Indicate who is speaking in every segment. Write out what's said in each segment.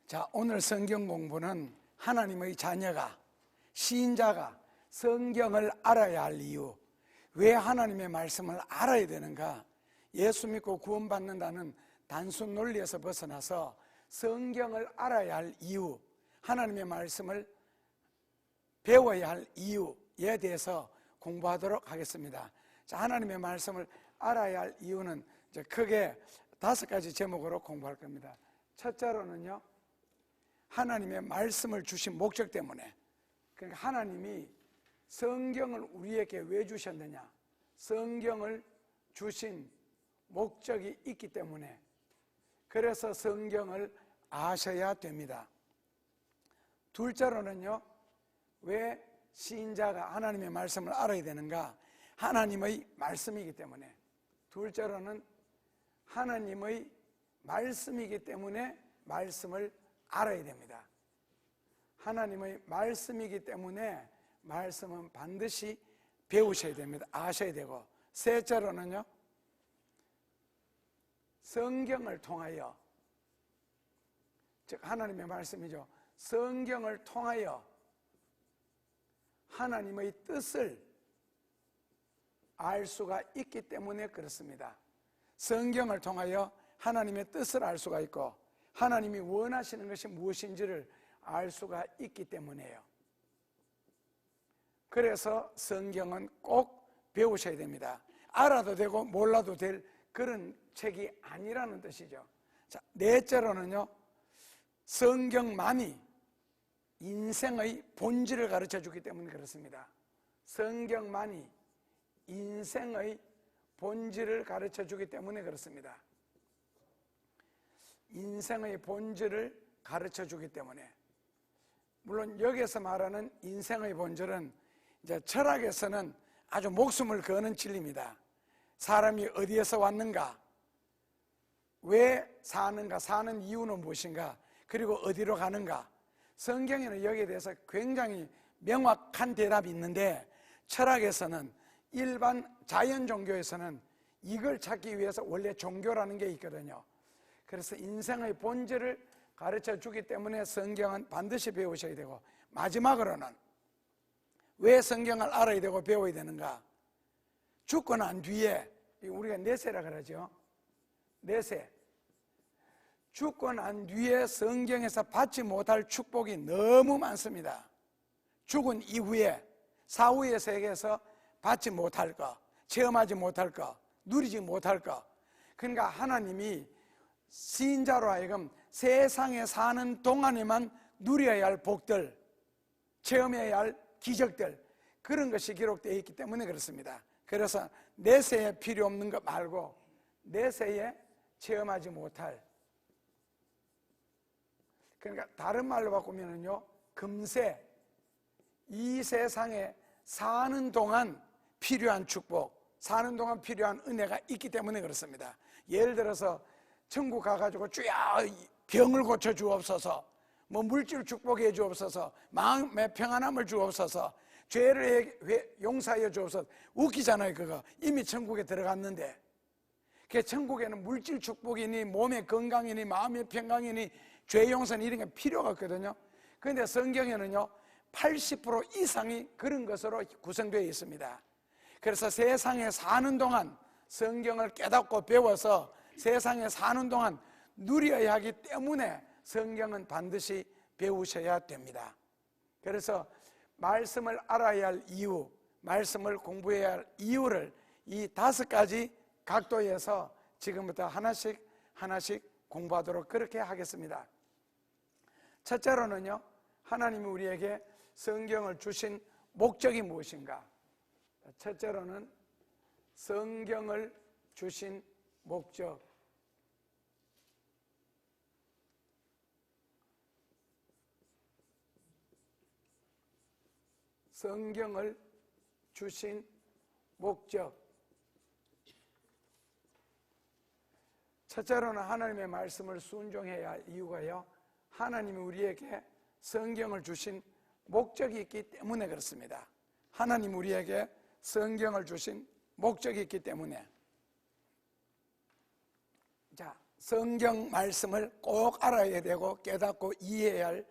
Speaker 1: 자, 오늘 성경 공부는 하나님의 자녀가, 신자가 성경을 알아야 할 이유, 왜 하나님의 말씀을 알아야 되는가, 예수 믿고 구원받는다는 단순 논리에서 벗어나서 성경을 알아야 할 이유, 하나님의 말씀을 배워야 할 이유에 대해서 공부하도록 하겠습니다. 자, 하나님의 말씀을 알아야 할 이유는 이제 크게 5가지 제목으로 공부할 겁니다. 첫째로는요, 하나님의 말씀을 주신 목적 때문에, 그러니까 하나님이 성경을 우리에게 왜 주셨느냐, 성경을 주신 목적이 있기 때문에, 그래서 성경을 아셔야 됩니다. 둘째로는요, 왜 신자가 하나님의 말씀을 알아야 되는가, 하나님의 말씀이기 때문에. 둘째로는 하나님의 말씀이기 때문에 말씀을 알아야 됩니다. 하나님의 말씀이기 때문에 말씀은 반드시 배우셔야 됩니다. 아셔야 되고. 셋째로는요, 성경을 통하여, 즉 하나님의 말씀이죠. 성경을 통하여 하나님의 뜻을 알 수가 있기 때문에 그렇습니다. 성경을 통하여 하나님의 뜻을 알 수가 있고 하나님이 원하시는 것이 무엇인지를 알 수가 있기 때문이에요. 그래서 성경은 꼭 배우셔야 됩니다. 알아도 되고 몰라도 될 그런 책이 아니라는 뜻이죠. 자, 넷째로는요, 성경만이 인생의 본질을 가르쳐 주기 때문에 그렇습니다. 성경만이 인생의 본질을 가르쳐 주기 때문에 그렇습니다. 인생의 본질을 가르쳐 주기 때문에. 물론 여기에서 말하는 인생의 본질은 이제 철학에서는 아주 목숨을 거는 진리입니다. 사람이 어디에서 왔는가, 왜 사는가, 사는 이유는 무엇인가, 그리고 어디로 가는가. 성경에는 여기에 대해서 굉장히 명확한 대답이 있는데, 철학에서는, 일반 자연 종교에서는 이걸 찾기 위해서 원래 종교라는 게 있거든요. 그래서 인생의 본질을 가르쳐 주기 때문에 성경은 반드시 배우셔야 되고, 마지막으로는 왜 성경을 알아야 되고 배워야 되는가. 죽고 난 뒤에, 우리가 내세라 그러죠. 내세. 죽고 난 뒤에 성경에서 받지 못할 축복이 너무 많습니다. 죽은 이후에, 사후의 세계에서 받지 못할 것, 체험하지 못할 것, 누리지 못할 것. 그러니까 하나님이 신자로 하여금 세상에 사는 동안에만 누려야 할 복들, 체험해야 할 기적들, 그런 것이 기록되어 있기 때문에 그렇습니다. 그래서 내세에 필요 없는 것 말고 내세에 체험하지 못할, 그러니까 다른 말로 바꾸면요, 금세 이 세상에 사는 동안 필요한 축복, 사는 동안 필요한 은혜가 있기 때문에 그렇습니다. 예를 들어서 천국 가가지고 주여 병을 고쳐 주옵소서, 뭐 물질 축복해 주옵소서, 마음의 평안함을 주옵소서, 죄를 용서하여 주옵소서, 웃기잖아요. 그거 이미 천국에 들어갔는데. 그 천국에는 물질 축복이니 몸의 건강이니 마음의 평강이니 죄 용서는 이런 게 필요가 없거든요. 그런데 성경에는요 80% 이상이 그런 것으로 구성되어 있습니다. 그래서 세상에 사는 동안 성경을 깨닫고 배워서 세상에 사는 동안 누려야 하기 때문에 성경은 반드시 배우셔야 됩니다. 그래서 말씀을 알아야 할 이유, 말씀을 공부해야 할 이유를 이 5가지 각도에서 지금부터 하나씩 공부하도록 그렇게 하겠습니다. 첫째로는요, 하나님이 우리에게 성경을 주신 목적이 무엇인가. 첫째로는 성경을 주신 목적. 성경을 주신 목적. 첫째로는 하나님의 말씀을 순종해야 할 이유가요, 하나님이 우리에게 성경을 주신 목적이 있기 때문에 그렇습니다. 하나님 우리에게 성경을 주신 목적이 있기 때문에. 자, 성경 말씀을 꼭 알아야 되고 깨닫고 이해해야 할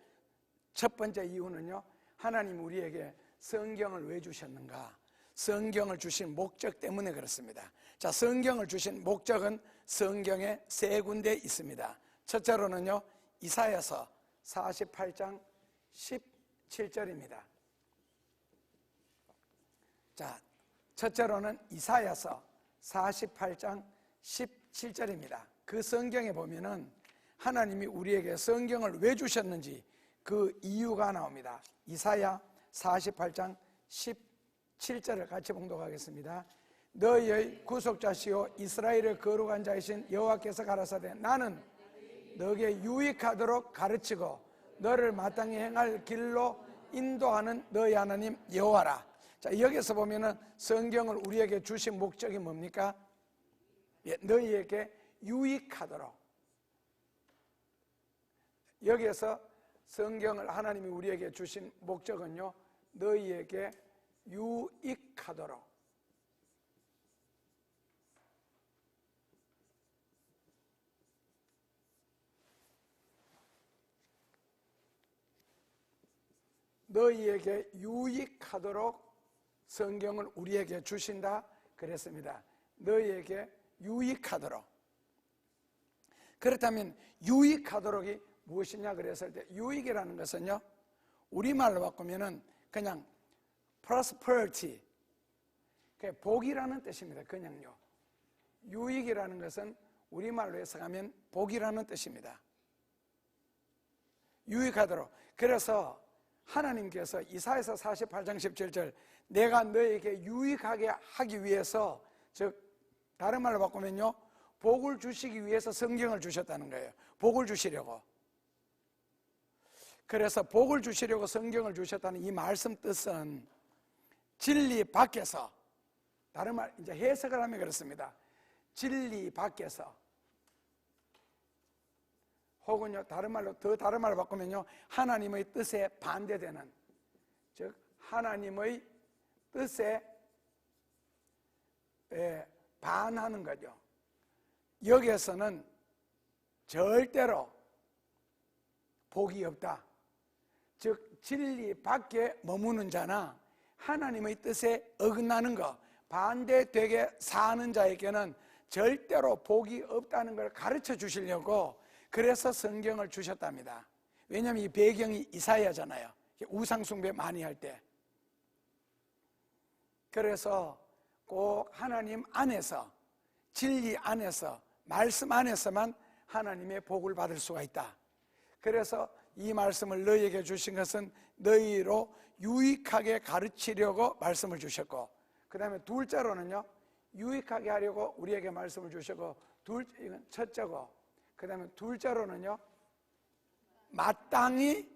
Speaker 1: 첫 번째 이유는요, 하나님 우리에게 성경을 왜 주셨는가? 성경을 주신 목적 때문에 그렇습니다. 자, 성경을 주신 목적은 성경에 세 군데 있습니다. 첫째로는요, 이사야서 48장 17절입니다. 자, 첫째로는 이사야서 48장 17절입니다. 그 성경에 보면은 하나님이 우리에게 성경을 왜 주셨는지 그 이유가 나옵니다. 이사야 48장 17절을 같이 봉독하겠습니다. 너희의 구속자시요 이스라엘의 거룩한 자이신 여호와께서 가라사대 나는 너에게 유익하도록 가르치고 너를 마땅히 행할 길로 인도하는 너희 하나님 여호와라. 자, 여기서 보면은 성경을 우리에게 주신 목적이 뭡니까? 너희에게 유익하도록. 여기에서 성경을 하나님이 우리에게 주신 목적은요, 너희에게 유익하도록. 너희에게 유익하도록 성경을 우리에게 주신다 그랬습니다. 너희에게 유익하도록. 그렇다면 유익하도록이 무엇이냐 그랬을 때, 유익이라는 것은요, 우리말로 바꾸면은 그냥 prosperity, 복이라는 뜻입니다. 그냥요. 유익이라는 것은 우리말로 해석하면 복이라는 뜻입니다. 유익하도록. 그래서 하나님께서 이사야서 48장 17절 내가 너에게 유익하게 하기 위해서, 즉 다른 말로 바꾸면요, 복을 주시기 위해서 성경을 주셨다는 거예요. 복을 주시려고. 그래서 복을 주시려고 성경을 주셨다는 이 말씀 뜻은 진리 밖에서, 다른 말 이제 해석을 하면 그렇습니다. 진리 밖에서, 혹은요 다른 말로 바꾸면요, 하나님의 뜻에 반대되는, 즉 하나님의 뜻에 반하는 거죠. 여기에서는 절대로 복이 없다. 즉 진리 밖에 머무는 자나 하나님의 뜻에 어긋나는 것, 반대되게 사는 자에게는 절대로 복이 없다는 걸 가르쳐 주시려고 그래서 성경을 주셨답니다. 왜냐하면 이 배경이 이사야잖아요. 우상숭배 많이 할 때. 그래서 꼭 하나님 안에서, 진리 안에서, 말씀 안에서만 하나님의 복을 받을 수가 있다. 그래서 이 말씀을 너희에게 주신 것은 너희로 유익하게 가르치려고 말씀을 주셨고, 그 다음에 둘째로는요, 유익하게 하려고 우리에게 말씀을 주셨고, 이건 첫째고, 그 다음에 둘째로는요, 마땅히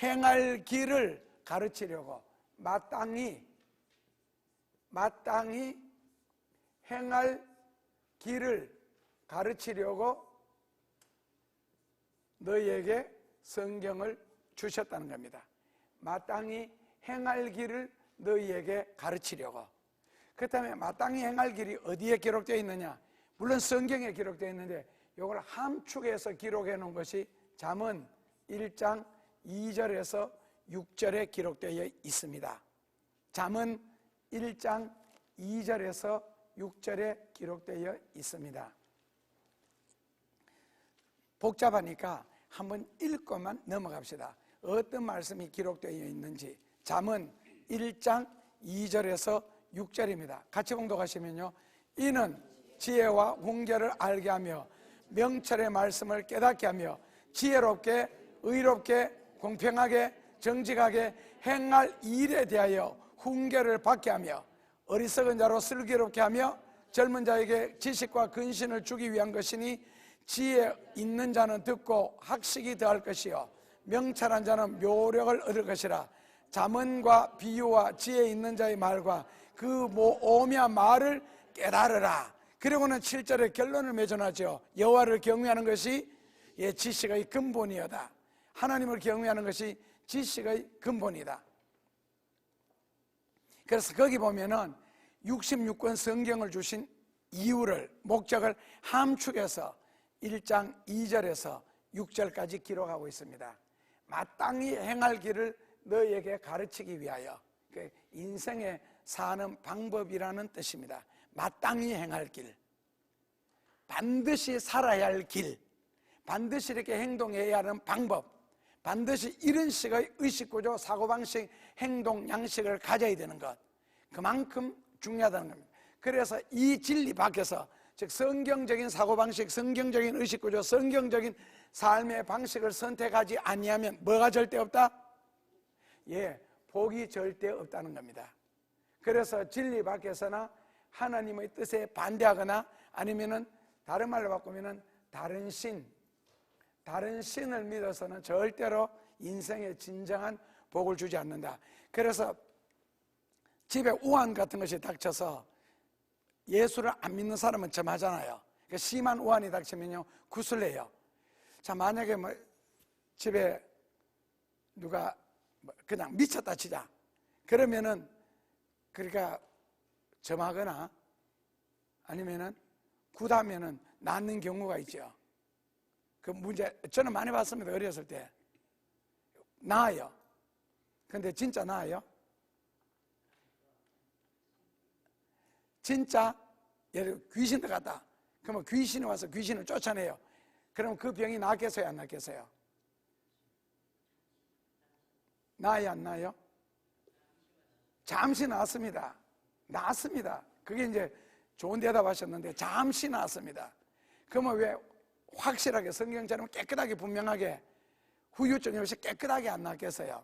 Speaker 1: 행할 길을 가르치려고, 마땅히 행할 길을 가르치려고 너희에게 성경을 주셨다는 겁니다. 마땅히 행할 길을 너희에게 가르치려고. 그렇다면 마땅히 행할 길이 어디에 기록되어 있느냐? 물론 성경에 기록되어 있는데 이걸 함축해서 기록해 놓은 것이 잠언 1장 2절에서 6절에 기록되어 있습니다. 잠언 1장 2절에서 6절에 기록되어 있습니다. 복잡하니까 한번 읽고만 넘어갑시다. 어떤 말씀이 기록되어 있는지. 잠언 1장 2절에서 6절입니다. 같이 봉독하시면요, 이는 지혜와 훈계를 알게 하며 명철의 말씀을 깨닫게 하며 지혜롭게 의롭게 공평하게 정직하게 행할 일에 대하여 훈계를 받게 하며 어리석은 자로 슬기롭게 하며 젊은 자에게 지식과 근신을 주기 위한 것이니 지혜 있는 자는 듣고 학식이 더할 것이요 명철한 자는 묘력을 얻을 것이라. 잠언과 비유와 지혜 있는 자의 말과 그 오묘한 말을 깨달으라. 그리고는 7절에 결론을 맺어놨죠. 여호와를 경외하는 것이 지식의 근본이다. 하나님을 경외하는 것이 지식의 근본이다. 그래서 거기 보면은 66권 성경을 주신 이유를, 목적을 함축해서 1장 2절에서 6절까지 기록하고 있습니다. 마땅히 행할 길을 너희에게 가르치기 위하여. 인생에 사는 방법이라는 뜻입니다. 마땅히 행할 길, 반드시 살아야 할 길, 반드시 이렇게 행동해야 하는 방법, 반드시 이런 식의 의식구조, 사고방식, 행동, 양식을 가져야 되는 것, 그만큼 중요하다는 겁니다. 그래서 이 진리 밖에서, 즉 성경적인 사고방식, 성경적인 의식구조, 성경적인 삶의 방식을 선택하지 아니하면 뭐가 절대 없다? 예, 복이 절대 없다는 겁니다. 그래서 진리 밖에서나 하나님의 뜻에 반대하거나 아니면은 다른 말로 바꾸면은 다른 신을 믿어서는 절대로 인생에 진정한 복을 주지 않는다. 그래서 집에 우한 같은 것이 닥쳐서 예수를 안 믿는 사람은 점하잖아요. 그러니까 심한 우한이 닥치면요 구슬해요. 자, 만약에 뭐 집에 누가 그냥 미쳤다 치자, 그러면은 그러니까 점하거나 아니면은 굿하면은 낫는 경우가 있죠. 그 문제 저는 많이 봤습니다. 어렸을 때 나아요. 근데 진짜 나아요? 진짜 예를 들어 귀신 들어갔다 그러면 귀신이 와서 귀신을 쫓아내요. 그럼 그 병이 낫겠어요, 안 낫겠어요? 나아요, 안 나아요? 잠시 나았습니다. 나았습니다. 그게 이제 좋은 대답 하셨는데 잠시 나았습니다. 그러면 왜 확실하게 성경처럼 깨끗하게 분명하게 후유증이 없이 깨끗하게 안 낫겠어요?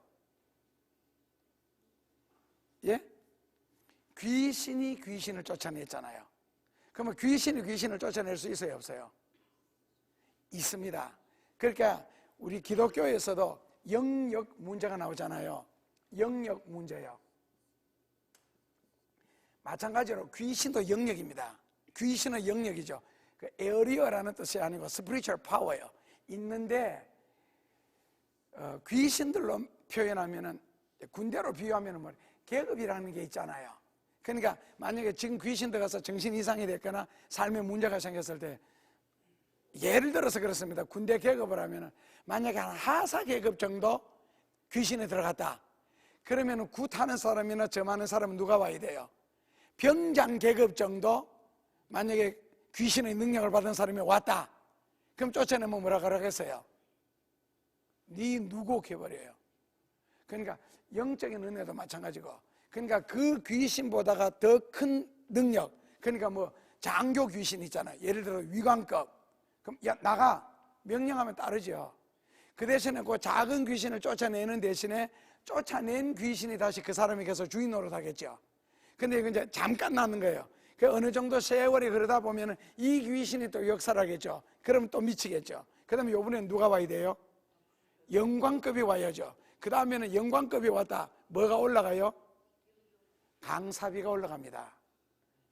Speaker 1: 예? 귀신이 귀신을 쫓아냈잖아요. 그러면 귀신이 귀신을 쫓아낼 수 있어요, 없어요? 있습니다. 그러니까 우리 기독교에서도 영역 문제가 나오잖아요. 영역 문제요. 마찬가지로 귀신도 영역입니다. 귀신은 영역이죠. 그 에어리어라는 뜻이 아니고 스피리추얼 파워예요. 있는데 귀신들로 표현하면은, 군대로 비유하면은 뭐 계급이라는 게 있잖아요. 그러니까 만약에 지금 귀신 들어가서 정신 이상이 됐거나 삶에 문제가 생겼을 때, 예를 들어서 그렇습니다. 군대 계급을 하면은 만약에 한 하사 계급 정도 귀신이 들어갔다. 그러면은 굿하는 사람이나 점하는 사람은 누가 와야 돼요? 병장 계급 정도 만약에 귀신의 능력을 받은 사람이 왔다. 그럼 쫓아내면 뭐라 그러겠어요? 네 누구 해버려요. 그러니까 영적인 은혜도 마찬가지고, 그러니까 그 귀신보다가 더 큰 능력, 그러니까 뭐 장교 귀신 있잖아요. 예를 들어 위관급. 그럼 야 나가 명령하면 따르죠. 그 대신에 그 작은 귀신을 쫓아내는 대신에 쫓아낸 귀신이 다시 그 사람이 계속 주인 노릇하겠죠. 근데 이건 이제 잠깐 나는 거예요. 그 어느 정도 세월이 흐르다 보면은 이 귀신이 또 역사를 하겠죠. 그러면 또 미치겠죠. 그 다음에 요번엔 누가 와야 돼요? 영광급이 와야죠. 그 다음에는 영광급이 왔다. 뭐가 올라가요? 강사비가 올라갑니다.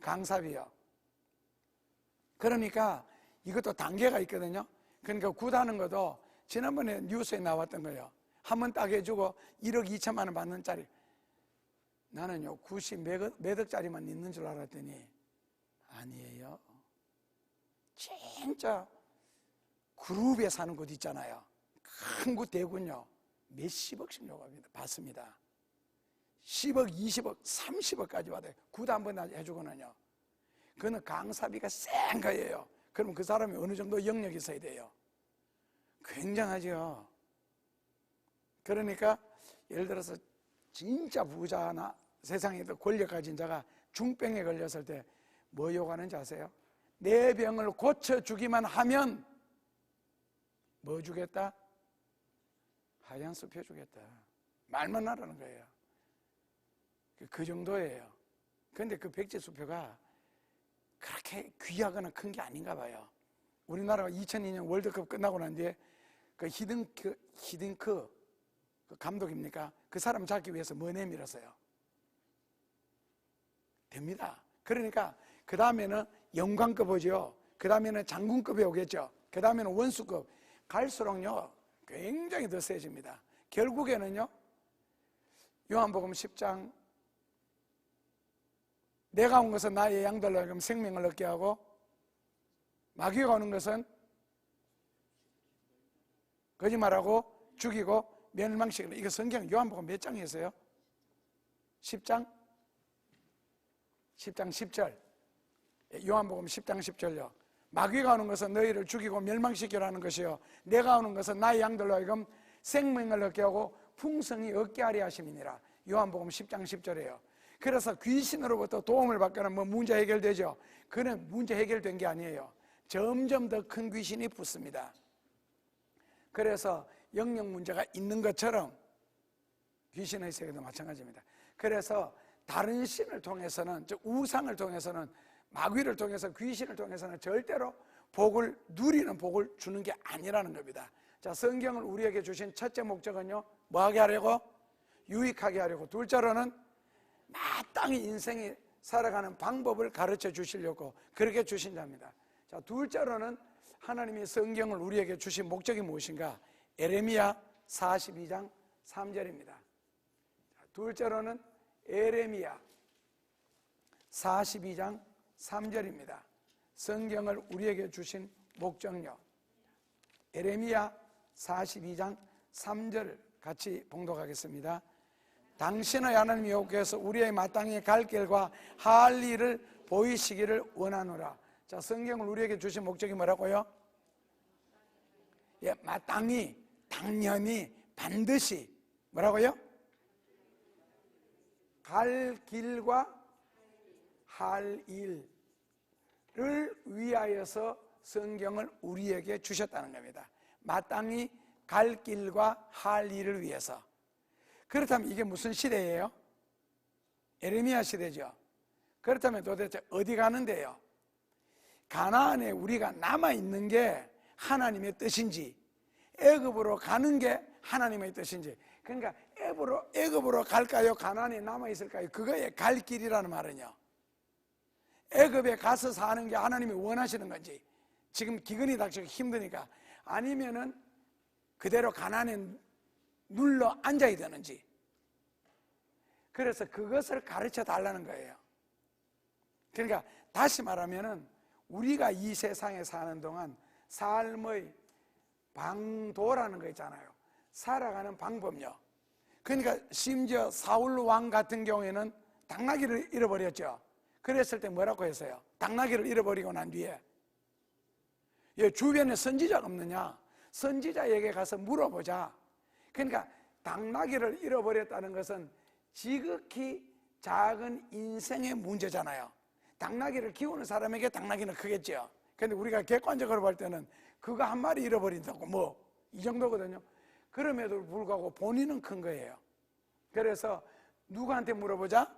Speaker 1: 강사비요. 그러니까 이것도 단계가 있거든요. 그러니까 굿하는 것도 지난번에 뉴스에 나왔던 거예요. 한 번 딱 해주고 1억 2천만 원 받는 짜리. 나는요 굿이 몇 억짜리만 있는 줄 알았더니 아니에요. 진짜 그룹에 사는 곳 있잖아요. 큰 곳 대군요 몇십억씩 요구합니다. 받습니다. 10억, 20억, 30억까지 받아요. 굿 한 번 해주고는요. 그거는 강사비가 센 거예요. 그럼 그 사람이 어느 정도 영역이 있어야 돼요? 굉장하죠. 그러니까 예를 들어서 진짜 부자나 세상에도 권력 가진 자가 중병에 걸렸을 때 뭐 요구하는지 아세요? 내 병을 고쳐주기만 하면 뭐 주겠다? 하얀 숲 해주겠다. 말만 하라는 거예요. 그 정도예요. 그런데 그 백제수표가 그렇게 귀하거나 큰 게 아닌가 봐요. 우리나라가 2002년 월드컵 끝나고 난 뒤에 그 히딩크 그 감독입니까? 그 사람 잡기 위해서 뭐 내밀었어요? 됩니다. 그러니까 그 다음에는 영광급 오죠. 그 다음에는 장군급이 오겠죠. 그 다음에는 원수급. 갈수록요 굉장히 더 세집니다. 결국에는요 요한복음 10장 내가 온 것은 나의 양들로 하여금 생명을 얻게 하고 마귀가 오는 것은 거짓말하고 죽이고 멸망시키라. 이거 성경 요한복음 몇 장이었어요? 10장? 10장 10절. 요한복음 10장 10절요. 마귀가 오는 것은 너희를 죽이고 멸망시키라는 것이요 내가 오는 것은 나의 양들로 하여금 생명을 얻게 하고 풍성히 얻게 하려 하심이니라. 요한복음 10장 10절이에요. 그래서 귀신으로부터 도움을 받거나 뭐 문제 해결되죠. 그는 문제 해결된 게 아니에요. 점점 더 큰 귀신이 붙습니다. 그래서 영역 문제가 있는 것처럼 귀신의 세계도 마찬가지입니다. 그래서 다른 신을 통해서는, 즉 우상을 통해서는, 마귀를 통해서, 귀신을 통해서는 절대로 복을 누리는 복을 주는 게 아니라는 겁니다. 자, 성경을 우리에게 주신 첫째 목적은요, 뭐하게 하려고? 유익하게 하려고. 둘째로는 마땅히 인생이 살아가는 방법을 가르쳐 주시려고 그렇게 주신 자입니다. 자, 둘째로는 하나님이 성경을 우리에게 주신 목적이 무엇인가? 에레미야 42장 3절입니다. 둘째로는 에레미야 42장 3절입니다. 성경을 우리에게 주신 목적요. 에레미야 42장 3절 같이 봉독하겠습니다. 당신의 하나님 여호와께서 우리의 마땅히 갈 길과 할 일을 보이시기를 원하노라. 자, 성경을 우리에게 주신 목적이 뭐라고요? 예, 마땅히, 당연히, 반드시 뭐라고요? 갈 길과 할 일을 위하여서 성경을 우리에게 주셨다는 겁니다. 마땅히 갈 길과 할 일을 위해서. 그렇다면 이게 무슨 시대예요? 에레미야 시대죠. 그렇다면 도대체 어디 가는데요? 가나안에 우리가 남아있는 게 하나님의 뜻인지, 애굽으로 가는 게 하나님의 뜻인지. 그러니까 애굽으로 갈까요? 가나안에 남아있을까요? 그거에 갈 길이라는 말은요, 애굽에 가서 사는 게 하나님이 원하시는 건지, 지금 기근이 닥치고 힘드니까, 아니면은 그대로 가나안에 눌러 앉아야 되는지. 그래서 그것을 가르쳐 달라는 거예요. 그러니까 다시 말하면은 우리가 이 세상에 사는 동안 삶의 방도라는 거 있잖아요. 살아가는 방법요. 그러니까 심지어 사울 왕 같은 경우에는 당나귀를 잃어버렸죠. 그랬을 때 뭐라고 했어요? 당나귀를 잃어버리고 난 뒤에 주변에 선지자가 없느냐? 선지자에게 가서 물어보자. 그러니까 당나귀를 잃어버렸다는 것은 지극히 작은 인생의 문제잖아요. 당나귀를 키우는 사람에게 당나귀는 크겠죠. 근데 우리가 객관적으로 볼 때는 그거 한 마리 잃어버린다고 뭐 이 정도거든요. 그럼에도 불구하고 본인은 큰 거예요. 그래서 누구한테 물어보자?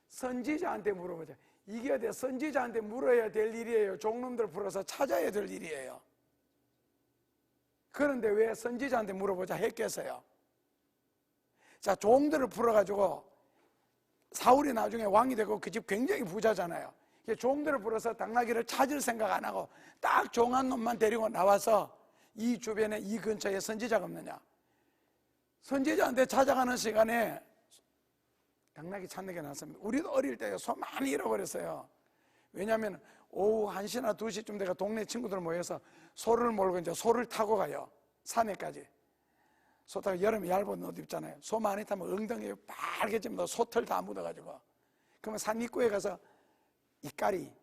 Speaker 1: 선지자한테 물어보자. 이게 선지자한테 물어야 될 일이에요? 종놈들 풀어서 찾아야 될 일이에요? 그런데 왜 선지자한테 물어보자 했겠어요? 자, 종들을 풀어가지고 사울이 나중에 왕이 되고 그 집 굉장히 부자잖아요. 종들을 풀어서 당나귀를 찾을 생각 안 하고 딱 종 한 놈만 데리고 나와서 이 주변에 이 근처에 선지자가 없느냐? 선지자한테 찾아가는 시간에 당나귀 찾는 게 낫습니다. 우리도 어릴 때 소 많이 잃어버렸어요. 왜냐하면 오후 1시나 2시쯤 돼가 동네 친구들 모여서 소를 몰고 이제 소를 타고 가요. 산에까지. 소 타고 여름에 얇은 옷 입잖아요. 소 많이 타면 엉덩이에 빨개지면 소털 다 묻어가지고. 그러면 산 입구에 가서 이까리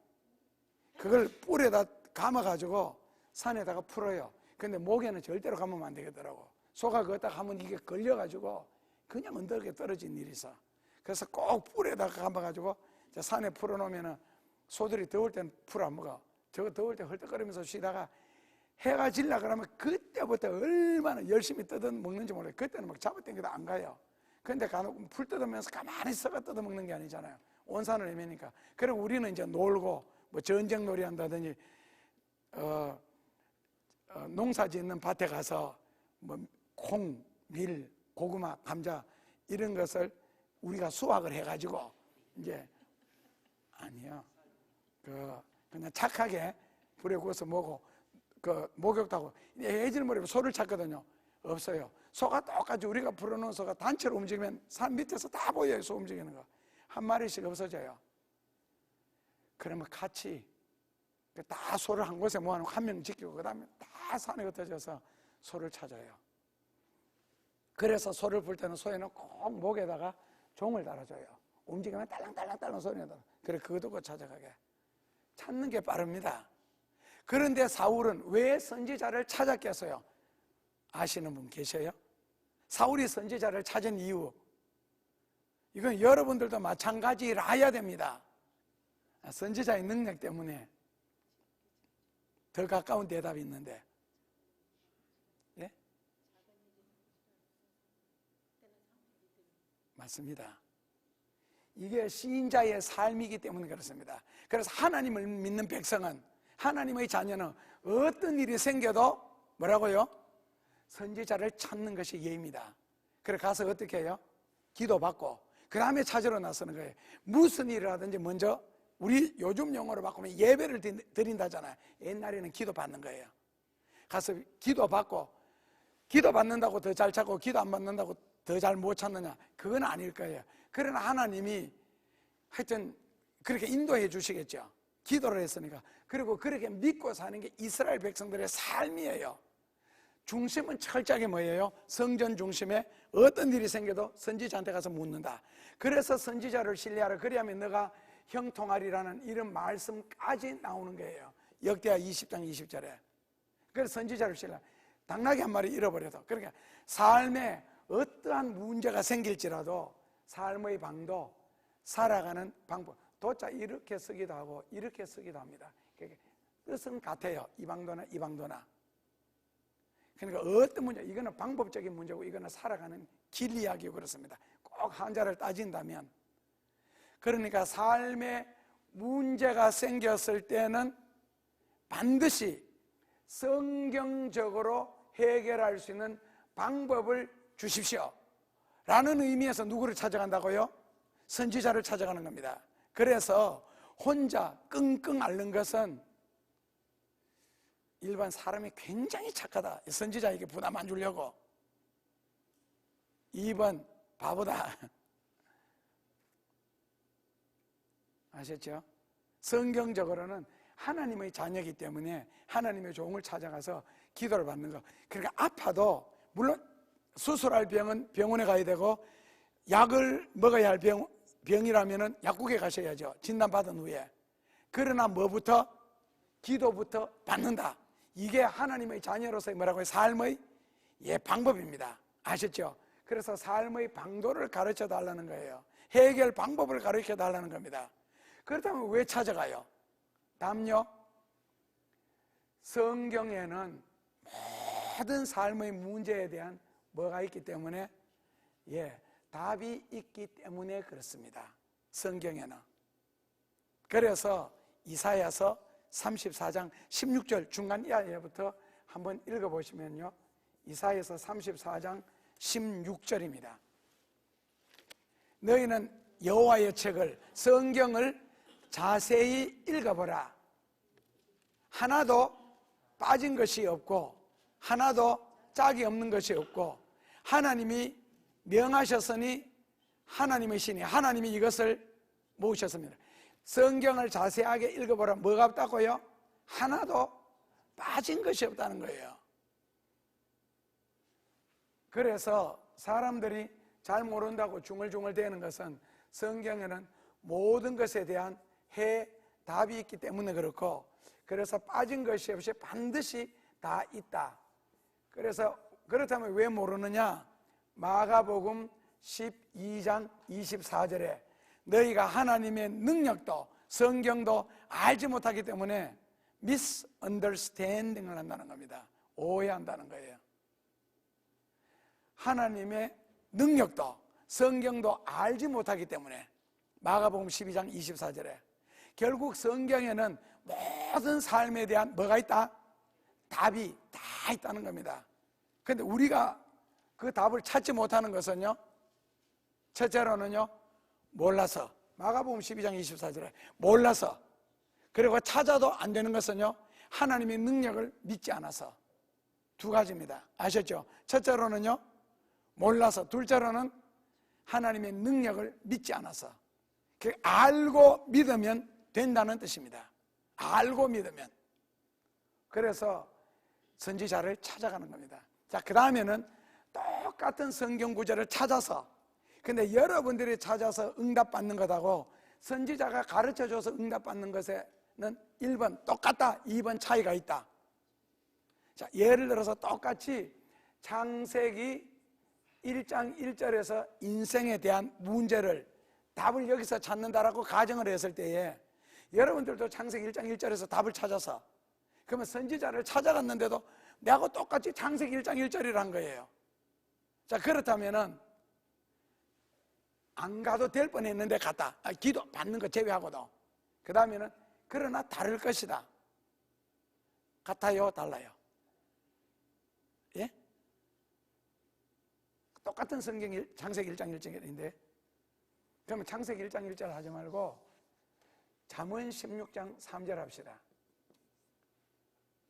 Speaker 1: 그걸 뿔에다 감아가지고 산에다가 풀어요. 근데 목에는 절대로 감으면 안 되겠더라고. 소가 그거다 하면 이게 걸려가지고 그냥 언덕에 떨어진 일이 있어. 그래서 꼭 뿔에다가 감아가지고 산에 풀어놓으면 소들이 더울 때는 풀 안 먹어. 저거 더울 때 헐떡거리면서 쉬다가 해가 질라 그러면 그때부터 얼마나 열심히 뜯어 먹는지 몰라요. 그때는 막 잡아당겨도 안 가요. 근데 간혹 풀 뜯으면서 가만히 썩어 뜯어 먹는 게 아니잖아요. 온 산을 헤매니까. 그리고 우리는 이제 놀고 뭐 전쟁놀이 한다든지 농사 짓는 밭에 가서 뭐 콩, 밀, 고구마, 감자 이런 것을 우리가 수확을 해가지고 이제 아니요. 그냥 착하게 불에 구워서 먹고 목욕하고 해질머리로 소를 찾거든요. 없어요. 소가 똑같이 우리가 풀어놓은 소가 단체로 움직이면 산 밑에서 다 보여요. 소 움직이는 거. 한 마리씩 없어져요. 그러면 같이 다 소를 한 곳에 모아놓고 한 명 지키고 그 다음에 다 산에 흩어져서 소를 찾아요. 그래서 소를 풀 때는 소에는 꼭 목에다가 종을 달아줘요. 움직이면 딸랑딸랑딸랑 소리 나다. 그래 그거 듣고 찾아가게. 찾는 게 빠릅니다. 그런데 사울은 왜 선지자를 찾았겠어요? 아시는 분 계셔요? 사울이 선지자를 찾은 이유, 이건 여러분들도 마찬가지라야 됩니다. 선지자의 능력 때문에. 더 가까운 대답이 있는데, 예? 맞습니다. 이게 신자의 삶이기 때문에 그렇습니다. 그래서 하나님을 믿는 백성은, 하나님의 자녀는 어떤 일이 생겨도 뭐라고요? 선지자를 찾는 것이 예입니다. 그래 가서 어떻게 해요? 기도받고 그 다음에 찾으러 나서는 거예요. 무슨 일을 하든지 먼저, 우리 요즘 용어로 바꾸면 예배를 드린다잖아요. 옛날에는 기도받는 거예요. 가서 기도받고, 기도받는다고 더 잘 찾고 기도 안 받는다고 더 잘 못 찾느냐, 그건 아닐 거예요. 그러나 하나님이 하여튼 그렇게 인도해 주시겠죠. 기도를 했으니까. 그리고 그렇게 믿고 사는 게 이스라엘 백성들의 삶이에요. 중심은 철저하게 뭐예요? 성전 중심에 어떤 일이 생겨도 선지자한테 가서 묻는다. 그래서 선지자를 신뢰하라. 그래야만 너가 형통하리라는 이런 말씀까지 나오는 거예요. 역대하 20장 20절에. 그래서 선지자를 신뢰하라. 당나귀 한 마리 잃어버려도, 그러니까 삶에 어떠한 문제가 생길지라도 삶의 방도, 살아가는 방법, 도자 이렇게 쓰기도 하고 이렇게 쓰기도 합니다. 뜻은 같아요. 이 방도나 이 방도나. 그러니까 어떤 문제, 이거는 방법적인 문제고 이거는 살아가는 길 이야기고 그렇습니다. 꼭 한자를 따진다면. 그러니까 삶에 문제가 생겼을 때는 반드시 성경적으로 해결할 수 있는 방법을 주십시오 라는 의미에서 누구를 찾아간다고요? 선지자를 찾아가는 겁니다. 그래서 혼자 끙끙 앓는 것은 일반 사람이 굉장히 착하다, 선지자에게 부담 안 주려고. 2번 바보다. 아셨죠? 성경적으로는 하나님의 자녀이기 때문에 하나님의 종을 찾아가서 기도를 받는 거. 그러니까 아파도, 물론 수술할 병은 병원에 가야 되고 약을 먹어야 할 병이라면 약국에 가셔야죠. 진단받은 후에. 그러나 뭐부터? 기도부터 받는다. 이게 하나님의 자녀로서의 뭐라고요? 삶의 방법입니다. 아셨죠? 그래서 삶의 방도를 가르쳐 달라는 거예요. 해결 방법을 가르쳐 달라는 겁니다. 그렇다면 왜 찾아가요? 답요? 성경에는 모든 삶의 문제에 대한 뭐가 있기 때문에, 답이 있기 때문에 그렇습니다. 성경에는. 그래서 이사야서 34장 16절 중간 이하부터 한번 읽어보시면요, 이사야서 34장 16절입니다. 너희는 여호와의 책을, 성경을 자세히 읽어보라. 하나도 빠진 것이 없고 하나도 짝이 없는 것이 없고, 하나님이 명하셨으니 하나님의 신이, 하나님이 이것을 모으셨습니다. 성경을 자세하게 읽어보라. 뭐가 없다고요? 하나도 빠진 것이 없다는 거예요. 그래서 사람들이 잘 모른다고 중얼중얼대는 것은 성경에는 모든 것에 대한 답이 있기 때문에 그렇고, 그래서 빠진 것이 없이 반드시 다 있다. 그래서 그렇다면 왜 모르느냐? 마가복음 12장 24절에 너희가 하나님의 능력도 성경도 알지 못하기 때문에 misunderstanding을 한다는 겁니다. 오해한다는 거예요. 하나님의 능력도 성경도 알지 못하기 때문에, 마가복음 12장 24절에 결국 성경에는 모든 삶에 대한 뭐가 있다? 답이 다 있다는 겁니다. 그런데 우리가 그 답을 찾지 못하는 것은요, 첫째로는요, 몰라서. 마가복음 12장 24절에 몰라서. 그리고 찾아도 안 되는 것은요, 하나님의 능력을 믿지 않아서. 두 가지입니다. 아셨죠? 첫째로는요, 몰라서. 둘째로는 하나님의 능력을 믿지 않아서. 알고 믿으면 된다는 뜻입니다. 알고 믿으면. 그래서 선지자를 찾아가는 겁니다. 자, 그 다음에는 똑같은 성경 구절을 찾아서, 근데 여러분들이 찾아서 응답받는 것하고 선지자가 가르쳐줘서 응답받는 것에는 1번 똑같다, 2번 차이가 있다. 자, 예를 들어서 똑같이 창세기 1장 1절에서 인생에 대한 문제를, 답을 여기서 찾는다라고 가정을 했을 때에 여러분들도 창세기 1장 1절에서 답을 찾아서, 그러면 선지자를 찾아갔는데도 내하고 똑같이 창세기 1장 1절이란 거예요. 자, 그렇다면은 안 가도 될 뻔했는데 갔다. 기도 받는 거 제외하고도. 그 다음에는 그러나 다를 것이다. 같아요, 달라요? 예? 똑같은 성경 창세기 1장 1절인데, 그러면 창세기 1장 1절 하지 말고 잠언 16장 3절 합시다.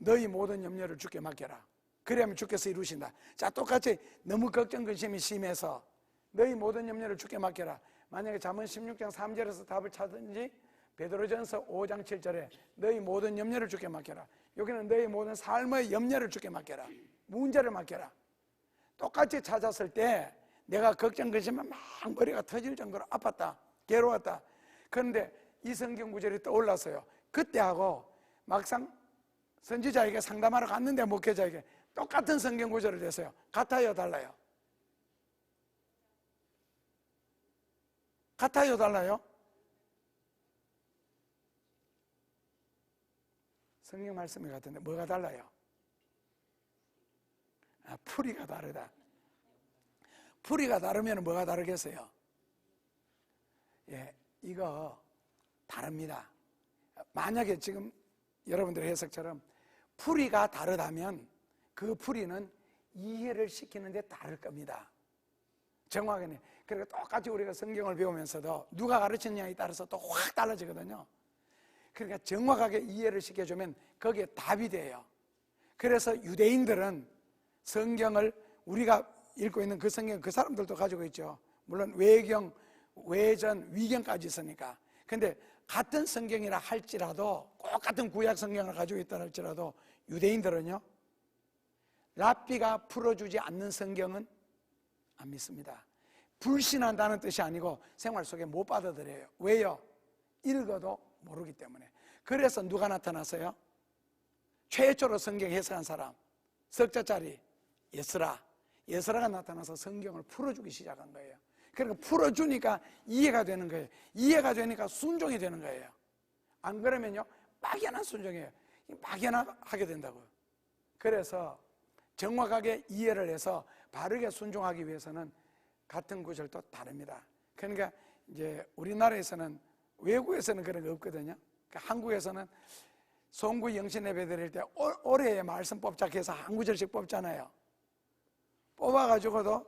Speaker 1: 너희 모든 염려를 주께 맡겨라. 그래야면 주께서 이루신다. 자, 똑같이 너무 걱정 근심이 심해서 너희 모든 염려를 주께 맡겨라. 만약에 잠언 16장 3절에서 답을 찾든지 베드로전서 5장 7절에 너희 모든 염려를 주께 맡겨라. 여기는 너희 모든 삶의 염려를 주께 맡겨라. 문제를 맡겨라. 똑같이 찾았을 때 내가 걱정 근심에 막 머리가 터질 정도로 아팠다, 괴로웠다. 그런데 이 성경 구절이 떠올랐어요. 그때하고 막상 선지자에게 상담하러 갔는데 목회자에게 똑같은 성경 구절을 냈어요. 같아요, 달라요? 같아요, 달라요? 성경 말씀이 같은데 뭐가 달라요? 풀이가 다르다. 풀이가 다르면 뭐가 다르겠어요? 예, 이거 다릅니다. 만약에 지금 여러분들의 해석처럼 풀이가 다르다면 그 풀이는 이해를 시키는데 다를 겁니다. 정확하게. 그러니까 똑같이 우리가 성경을 배우면서도 누가 가르쳤냐에 따라서 또 확 달라지거든요. 그러니까 정확하게 이해를 시켜주면 거기에 답이 돼요. 그래서 유대인들은 성경을, 우리가 읽고 있는 그 성경, 그 사람들도 가지고 있죠. 물론 외경, 외전, 위경까지 있으니까. 근데 같은 성경이라 할지라도, 똑같은 구약 성경을 가지고 있다 할지라도 유대인들은요, 랍비가 풀어주지 않는 성경은 안 믿습니다. 불신한다는 뜻이 아니고 생활 속에 못 받아들여요. 왜요? 읽어도 모르기 때문에. 그래서 누가 나타났어요? 최초로 성경 해석한 사람, 석자짜리 예스라가 나타나서 성경을 풀어주기 시작한 거예요. 그러니까 풀어주니까 이해가 되는 거예요. 이해가 되니까 순종이 되는 거예요. 안 그러면요, 막연한 순종이에요. 막연하게 된다고요. 그래서 정확하게 이해를 해서 바르게 순종하기 위해서는 같은 구절도 다릅니다. 그러니까 이제 우리나라에서는, 외국에서는 그런 거 없거든요. 그러니까 한국에서는 송구 영신 예배 드릴 때 올해의 말씀 뽑자해서 한 구절씩 뽑잖아요. 뽑아가지고도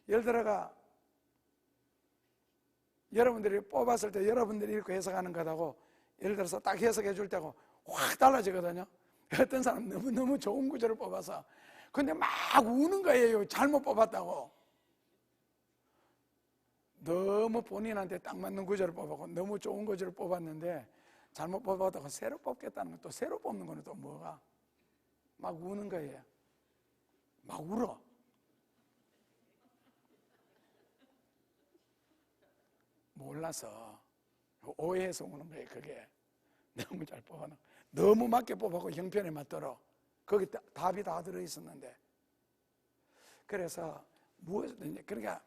Speaker 1: 예를 들어가 여러분들이 뽑았을 때 여러분들이 읽고 해석하는 것하고 예를 들어서 딱 해석해 줄 때고 확 달라지거든요. 어떤 사람 너무 좋은 구절을 뽑아서 근데 막 우는 거예요. 잘못 뽑았다고. 너무 본인한테 딱 맞는 구절을 뽑았고 너무 좋은 구절을 뽑았는데 잘못 뽑았다고 새로 뽑겠다는 건, 또 새로 뽑는 거는 또 뭐가? 막 우는 거예요. 막 울어. 몰라서 오해해서 우는 거예요. 그게 너무 잘 뽑아놓은, 너무 맞게 뽑았고 형편에 맞도록 거기 답이 다 들어있었는데. 그래서 무엇이든지, 그러니까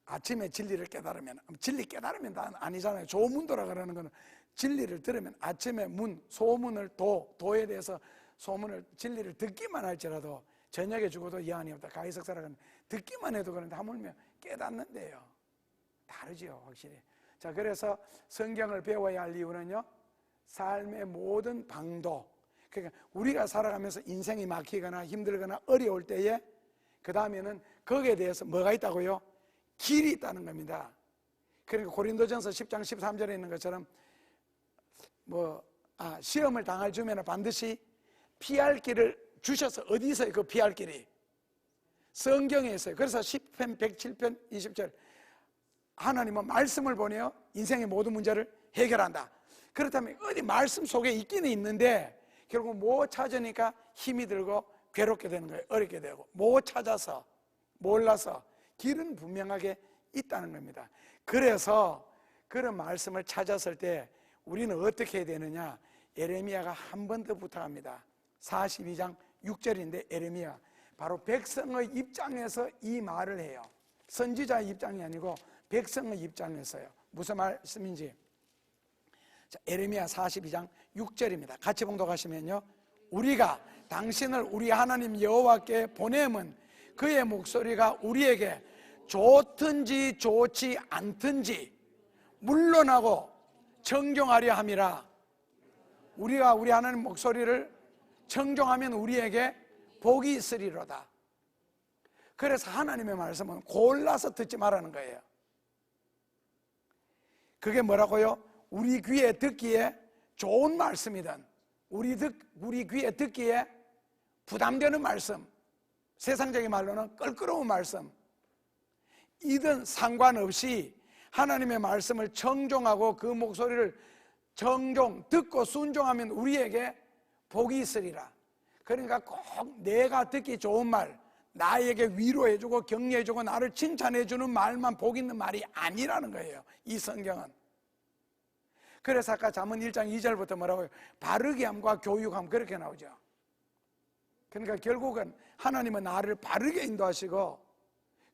Speaker 1: 아침에 진리를 깨달으면, 진리 깨달으면 다 아니잖아요. 조문도라 그러는 거는 진리를 들으면, 아침에 소문을 도에 대해서 소문을, 진리를 듣기만 할지라도 저녁에 죽어도 여한이 없다. 가히석사라는 듣기만 해도 그런데 하물며 깨닫는데요. 다르지요, 확실히. 자, 그래서 성경을 배워야 할 이유는요, 삶의 모든 방도, 그러니까 우리가 살아가면서 인생이 막히거나 힘들거나 어려울 때에 그 다음에는 거기에 대해서 뭐가 있다고요? 길이 있다는 겁니다. 그러니까 고린도전서 10장 13절에 있는 것처럼 시험을 당할 주면 반드시 피할 길을 주셔서, 어디 있어요? 그 피할 길이 성경에 있어요. 그래서 10편 107편 20절, 하나님은 말씀을 보내어 인생의 모든 문제를 해결한다. 그렇다면 어디 말씀 속에 있기는 있는데 결국 못 찾으니까 힘이 들고 괴롭게 되는 거예요. 어렵게 되고 못 찾아서 몰라서 길은 분명하게 있다는 겁니다. 그래서 그런 말씀을 찾았을 때 우리는 어떻게 해야 되느냐? 예레미야가 한 번 더 부탁합니다. 42장 6절인데 예레미야 바로 백성의 입장에서 이 말을 해요. 선지자의 입장이 아니고 백성의 입장에서요. 무슨 말씀인지 자, 예레미야 42장 6절입니다. 같이 봉독하시면요. 우리가 당신을 우리 하나님 여호와께 보내면 그의 목소리가 우리에게 좋든지 좋지 않든지 물러나고 청종하려 함이라. 우리가 우리 하나님 목소리를 청종하면 우리에게 복이 있으리로다. 그래서 하나님의 말씀은 골라서 듣지 말라는 거예요. 그게 뭐라고요? 우리 귀에 듣기에 좋은 말씀이든 우리 귀에 듣기에 부담되는 말씀, 세상적인 말로는 껄끄러운 말씀 이든 상관없이 하나님의 말씀을 청종하고 그 목소리를 듣고 순종하면 우리에게 복이 있으리라. 그러니까 꼭 내가 듣기 좋은 말, 나에게 위로해주고 격려해주고 나를 칭찬해주는 말만 복 있는 말이 아니라는 거예요, 이 성경은. 그래서 아까 잠언 1장 2절부터 뭐라고요? 바르게 함과 교육함, 그렇게 나오죠. 그러니까 결국은 하나님은 나를 바르게 인도하시고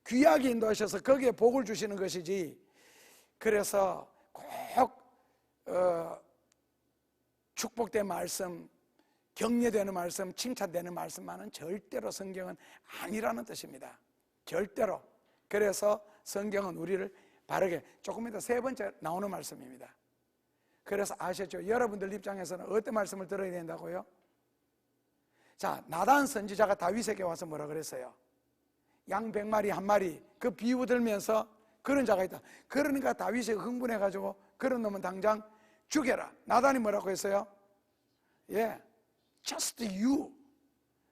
Speaker 1: 귀하게 인도하셔서 거기에 복을 주시는 것이지, 그래서 꼭 축복된 말씀, 격려되는 말씀, 칭찬되는 말씀만은 절대로 성경은 아니라는 뜻입니다. 절대로. 그래서 성경은 우리를 바르게, 조금 이따 세 번째 나오는 말씀입니다. 그래서 아셨죠? 여러분들 입장에서는 어떤 말씀을 들어야 된다고요? 자, 나단 선지자가 다윗에게 와서 뭐라 그랬어요? 양 100마리 1마리 그 비유 들면서 그런 자가 있다. 그러니까 다윗이 흥분해가지고 그런 놈은 당장 죽여라. 나단이 뭐라고 했어요? 예, just you.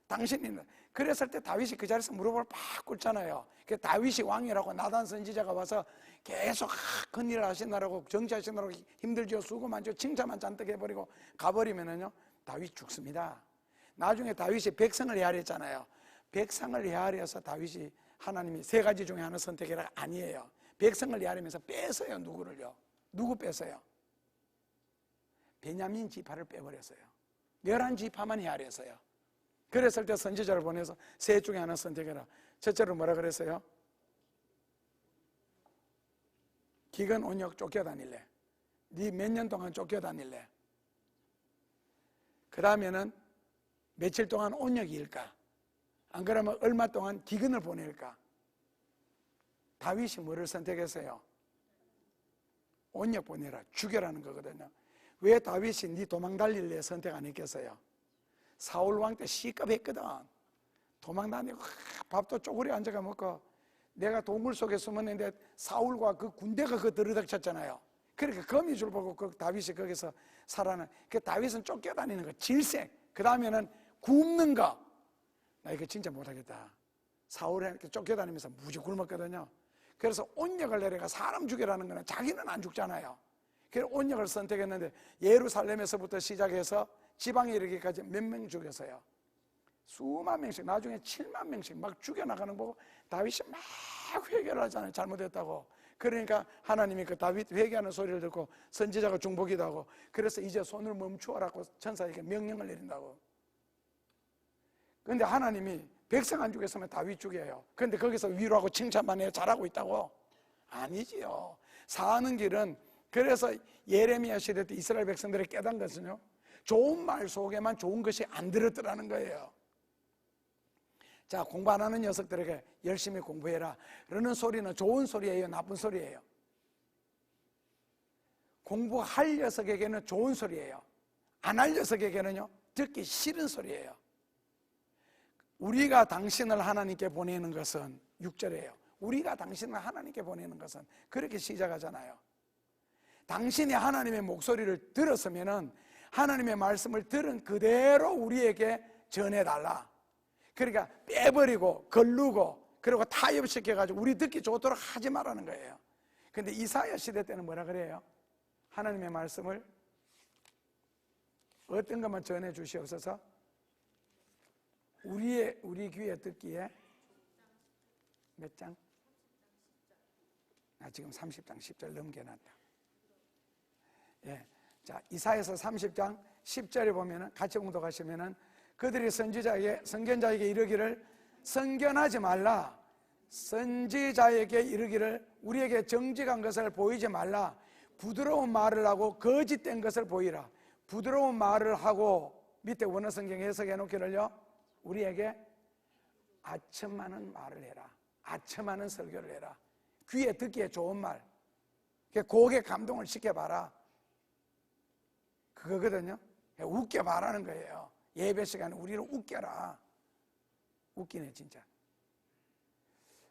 Speaker 1: 당신이. 그랬을 때 다윗이 그 자리에서 무릎을 팍 꿇잖아요. 그 다윗이 왕이라고 나단 선지자가 와서 계속 큰 일을 하시느라고 정치하시느라고 힘들죠. 수고 많죠. 칭찬만 잔뜩 해버리고 가버리면은요, 다윗 죽습니다. 나중에 다윗이 백성을 헤아렸잖아요. 백성을 헤아려서 다윗이 하나님이 세 가지 중에 하나 선택해라 아니에요. 백성을 헤아리면서 뺐어요. 누구를요? 누구 뺐어요? 베냐민 지파를 빼버렸어요. 11지파만 헤아렸어요. 그랬을 때 선지자를 보내서 셋 중에 하나 선택해라. 첫째로 뭐라 그랬어요? 기근 온역 쫓겨다닐래? 네 몇 년 동안 쫓겨다닐래? 그 다음에는 며칠 동안 온역이 일까? 안 그러면 얼마 동안 기근을 보낼까? 다윗이 뭐를 선택했어요? 온역 보내라, 죽여라는 거거든요. 왜 다윗이 네 도망 달릴래 선택 안 했겠어요? 사울 왕 때 시급했거든. 도망 다니고 밥도 쪼그려 앉아가 먹고, 내가 동굴 속에 숨었는데 사울과 그 군대가 그 들이닥쳤잖아요. 그러니까 거미줄 보고 그 다윗이 거기서 살아는, 그 다윗은 쫓겨다니는 거, 질색. 그 다음에는 굶는 거. 나 이거 진짜 못하겠다. 사울한테 쫓겨다니면서 무지 굶었거든요. 그래서 온역을 내려가 사람 죽여라는 거는 자기는 안 죽잖아요. 그래서 온역을 선택했는데 예루살렘에서부터 시작해서 지방에 이르기까지 몇 명 죽였어요. 수만 명씩, 나중에 7만 명씩 막 죽여나가는 거 보고 다윗이 막 회개를 하잖아요. 잘못했다고. 그러니까 하나님이 그 다윗 회개하는 소리를 듣고 선지자가 중보기도 하고, 그래서 이제 손을 멈추어라고 천사에게 명령을 내린다고. 그런데 하나님이 백성 안 죽였으면 다윗 죽여요. 그런데 거기서 위로하고 칭찬만 해요. 잘하고 있다고? 아니지요. 사는 길은, 그래서 예레미야 시대 때 이스라엘 백성들이 깨달은 것은요, 좋은 말 속에만 좋은 것이 안 들었더라는 거예요. 자, 공부 안 하는 녀석들에게 열심히 공부해라 그러는 소리는 좋은 소리예요, 나쁜 소리예요? 공부할 녀석에게는 좋은 소리예요. 안 할 녀석에게는요, 듣기 싫은 소리예요. 우리가 당신을 하나님께 보내는 것은 6절이에요. 우리가 당신을 하나님께 보내는 것은, 그렇게 시작하잖아요. 당신이 하나님의 목소리를 들었으면은 하나님의 말씀을 들은 그대로 우리에게 전해달라. 그러니까 빼버리고 걸르고 그리고 타협시켜가지고 우리 듣기 좋도록 하지 말라는 거예요. 근데 이사야 시대 때는 뭐라 그래요? 하나님의 말씀을 어떤 것만 전해 주시옵소서? 우리 귀에 듣기에 몇 장? 지금 30장 10절 넘겨놨다. 예. 자, 이사야서 30장 10절에 보면은 같이 봉독하시면은 그들이 선견자에게 이르기를 선견하지 말라. 선지자에게 이르기를 우리에게 정직한 것을 보이지 말라. 부드러운 말을 하고 거짓된 것을 보이라. 부드러운 말을 하고 밑에 원어 성경 해석해 놓기를요, 우리에게 아첨하는 말을 해라. 아첨하는 설교를 해라. 귀에 듣기에 좋은 말, 고개 감동을 시켜봐라. 그거거든요. 웃겨 말하는 거예요. 예배 시간에 우리를 웃겨라. 웃기네 진짜.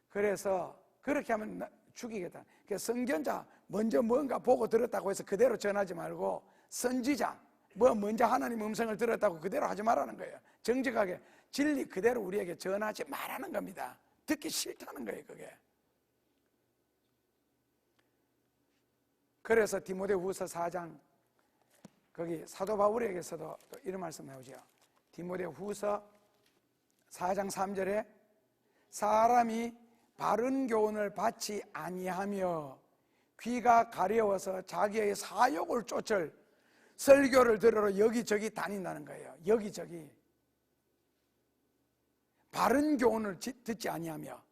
Speaker 1: 그래서 그렇게 하면 죽이겠다. 선견자 먼저 뭔가 보고 들었다고 해서 그대로 전하지 말고, 선지자 먼저 하나님 음성을 들었다고 그대로 하지 말라는 거예요. 정직하게 진리 그대로 우리에게 전하지 말라는 겁니다. 듣기 싫다는 거예요 그게. 그래서 디모데후서 4장 거기 사도 바울에게서도 또 이런 말씀 나오죠. 디모데후서 4장 3절에 사람이 바른 교훈을 받지 아니하며 귀가 가려워서 자기의 사욕을 쫓을 설교를 들으러 여기저기 다닌다는 거예요. 여기저기. 바른 교훈을 듣지 아니하며,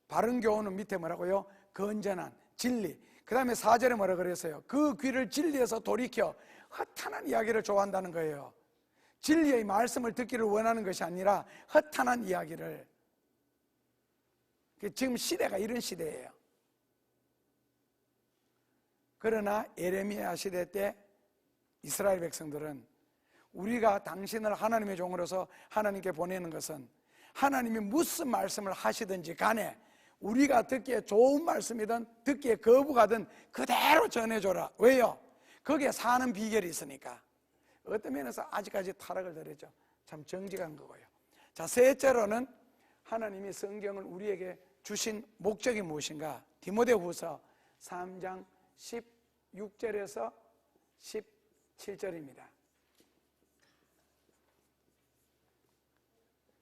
Speaker 1: 바른 교훈은 밑에 뭐라고요? 건전한 진리. 그 다음에 4절에 뭐라 그랬어요? 그 귀를 진리에서 돌이켜 허탄한 이야기를 좋아한다는 거예요. 진리의 말씀을 듣기를 원하는 것이 아니라 허탄한 이야기를. 지금 시대가 이런 시대예요. 그러나 예레미야 시대 때 이스라엘 백성들은 우리가 당신을 하나님의 종으로서 하나님께 보내는 것은 하나님이 무슨 말씀을 하시든지 간에 우리가 듣기에 좋은 말씀이든 듣기에 거부가든 그대로 전해줘라. 왜요? 거기에 사는 비결이 있으니까. 어떤 면에서 아직까지 타락을 들었죠. 참 정직한 거고요. 자, 셋째로는 하나님이 성경을 우리에게 주신 목적이 무엇인가? 디모데후서 3장 16절에서 17절입니다.